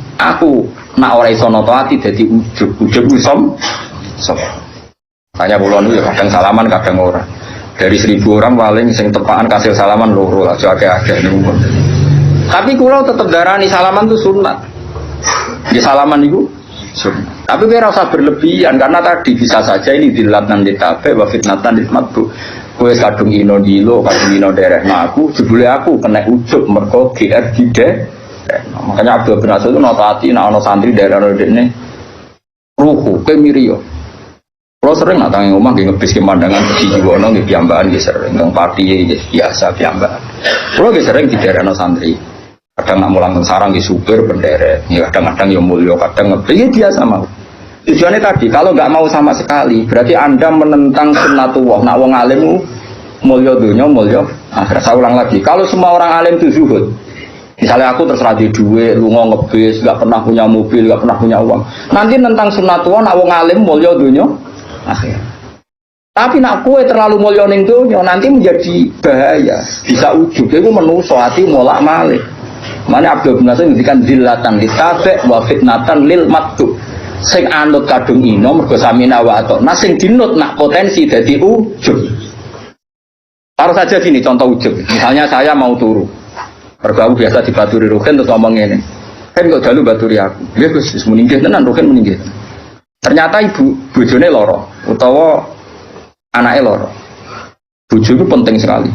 A: nek ora iso nata ati dadi ujug-ujug isom. Hanya kula niku ya kadang salaman kadang ora. Dari 1000 orang paling sing tepaan kasih salaman loro lah, akeh-akeh niku. Tapi kula tetep darani salaman itu sunat. Di salaman itu sunat. Tapi kowe ora usah berlebihan karena tadi bisa saja ini dilatan ditabe wa fitnatan ditmatu. Kowe kadung ino dilo, kadung ino derekno aku, jebule aku kena ujug mergo GR gede. Makanya Abdul bin Mas'ud itu nota ati nek ana santri daerah dekne ruhu kowe miriyo. Kalau sering nak tangi omah nggih ngebis pemandangan di Jiwono nggih piyambakan nggih sering teng pati biasa piyambakan. Kalau nggih sering di daerah santri. Kadang nak mulang sarang nggih supir benderet, ya kadang-kadang ya mulya, kadang ngebis biasa mau. Tujuannya tadi kalau nggak mau sama sekali berarti Anda menentang sunnatullah. Nak wong alim mulya dunya mulya akhirat. Saya ulang lagi, kalau semua orang alim itu zuhud. Misalnya aku terserah di duit, lunga ngebis, nggak pernah punya mobil, nggak pernah punya uang. Nanti tentang sunnatullah, nak wong alim mulya dunya akhir. Tapi nak kue terlalu mulya ning donya nanti menjadi bahaya. Bisa ujug iku menuso ati molak-malik. Mane Abdul bin Mas'ud ngendikan zillatan litabe wa fitnatan lil maktub. Sing anut kadung ino mergo samina wa atona, sing dinut nak potensi dadi ujug. Taruh saja gini contoh ujug. Misalnya saya mau turu. Mergo aku biasa dibaturi Ruhin terus ngomong ngene. Kan kok dalu baturi aku. Nggih Gus, wis meninggal tenan Ruhin meninggal. Ternyata ibu bojone loro utawa anake loro. Bojo itu penting sekali.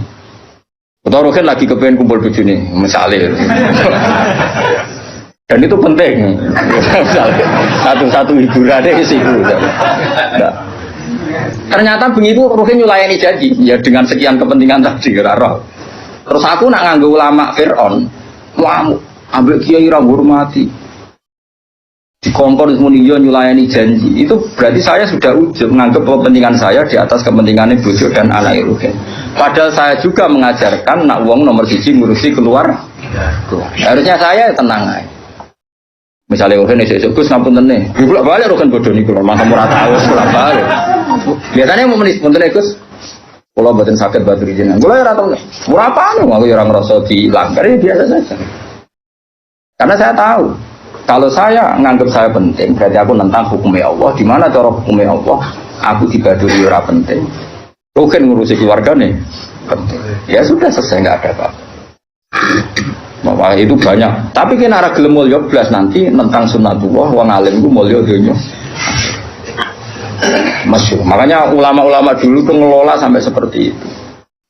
A: Utawa Ruhin lagi kepengen kumpul bojone, misalnya. Dan itu penting. Satu-satu hiburannya di situ. Nah. Ternyata begitu Ruhin nyulayani janji, ya dengan sekian kepentingan tadi roh. Terus aku nak nganggo ulama Fir'aun, ngamuk, ambil kiai ra hormati. Di kompor semuanya nyulayani janji itu berarti saya sudah ujub menganggap kepentingan saya di atas kepentingannya bojo dan anak Ruhin. Padahal saya juga mengajarkan nak wong nomor 1 ngurusi keluar. Harusnya saya tenang aja. Misalnya Ruhin esok Gus ngapunten nih, bolak balik Ruhin bodoh nih kalau masa murah tahu bolak balik. Biasanya mau menis punten Gus, kalau batin sakit batu jenengan, gue ya tahu murah apa nih, aku orang ngerasa dilanggar ini biasa saja. Karena saya tahu. Kalau saya nganggap saya penting, berarti aku nentang hukumnya Allah. Di mana cara hukumnya Allah? Aku dibaduri ora penting. Ruhin ngurusi keluarga nih, penting. Ya sudah selesai, nggak ada apa-apa. Bahwa itu banyak. Tapi kena arah gelem mulya blas nanti nentang sunnatullah, wong alim ku mulya donya. Masyhur. Makanya ulama-ulama dulu tuh ngelola sampai seperti itu.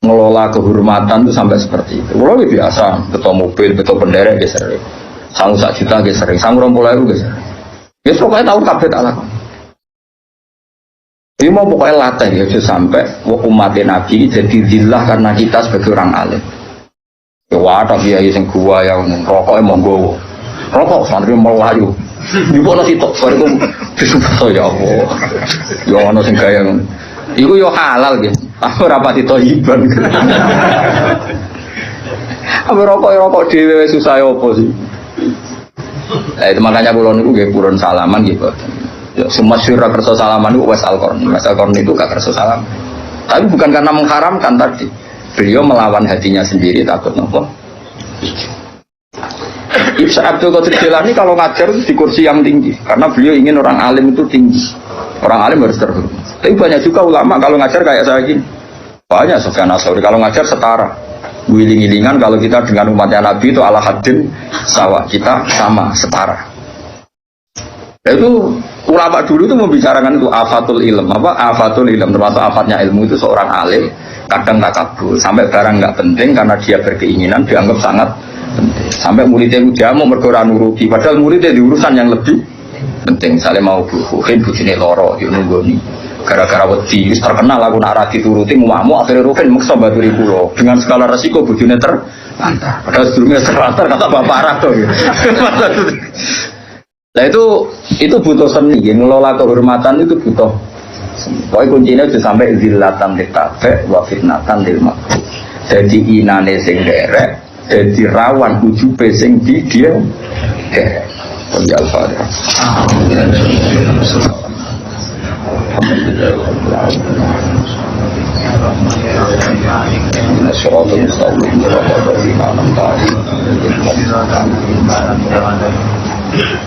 A: Ngelola kehormatan tuh sampai seperti itu. Kalau biasa, betul mobil, betul bendera biasa. Sang 1 juta ge sering, sang 20.000 ge sering. Ya pokoknya tahu kabeh tak lakon. Ini mau pokoknya latih ya sampai umat Nabi jadi zillah karena kita sebagai orang alim. Ya wadah kiai sing gua yang rokoknya monggo. Rokok santri melayu. Ibu nasi tok, bariku disumpah ya Allah. Ya ono sing gaya ngono. Iku yo halal gitu. Aku rapati toiban. Apa rokok dhewe susah opo sih? Itu makanya kula niku nggih purun salaman gitu. Ya sumasyur kersa salaman itu wes Al-Qarni. Mas Al-Qarni itu gak kersa salaman. Tapi bukan karena mengharamkan tadi. Beliau melawan hatinya sendiri takut nopo. Ibnu Abdul Qadir Jilani kalau ngajar di kursi yang tinggi karena beliau ingin orang alim itu tinggi. Orang alim harus terhormat. Tapi banyak juga ulama kalau ngajar kayak saya gini. Banyak Sufyan Ats-Tsauri kalau ngajar setara. Wiling-wilingan kalau kita dengan umatnya Nabi itu ala haddin sawa, kita sama setara. Itu ulama dulu itu membicarakan itu afatul ilm, afatul ilm termasuk afatnya ilmu itu seorang alim kadang takabur sampai barang nggak penting karena dia berkeinginan dianggap sangat penting. Sampai muridnya jamu mergora nuruti, padahal muridnya di urusan yang lebih penting. Misalnya mau buhin bujine loro, yuk nunggoni. Gara-gara wedi terkenal aku nak rati turuti muamu akhirnya Ruhin maksa baturi kulo dengan skala resiko bujune terlantar. Padahal sebelumnya terlantar kata bapak arah tuh. Nah itu butuh seni, ngelola kehormatan itu butuh. Pokoknya kuncinya itu sampai zillatan ditabe wa fitnatan lil makhluk. Jadi inane sing derek, jadi rawan ujube sing di dia derek. Ya Al-Fatihah.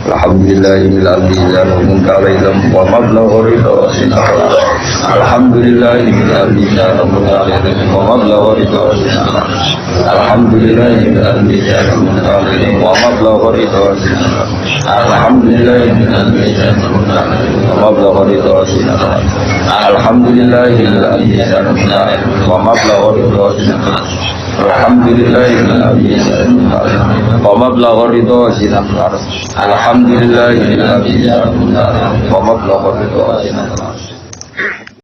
A: Alhamdulillahirobbilalamin wa mablaghu ridha. Alhamdulillahirobbilalamin wa mablaghu ridha. Alhamdulillahirobbilalamin wa mablaghu ridha. Alhamdulillahirobbilalamin wa mablaghu ridha. Alhamdulillahirobbilalamin wa mablaghu ridha. Alhamdulillahirobbilalamin wa mablaghu ridha. Alhamdulillahirobbilalamin wa mablaghu ridha.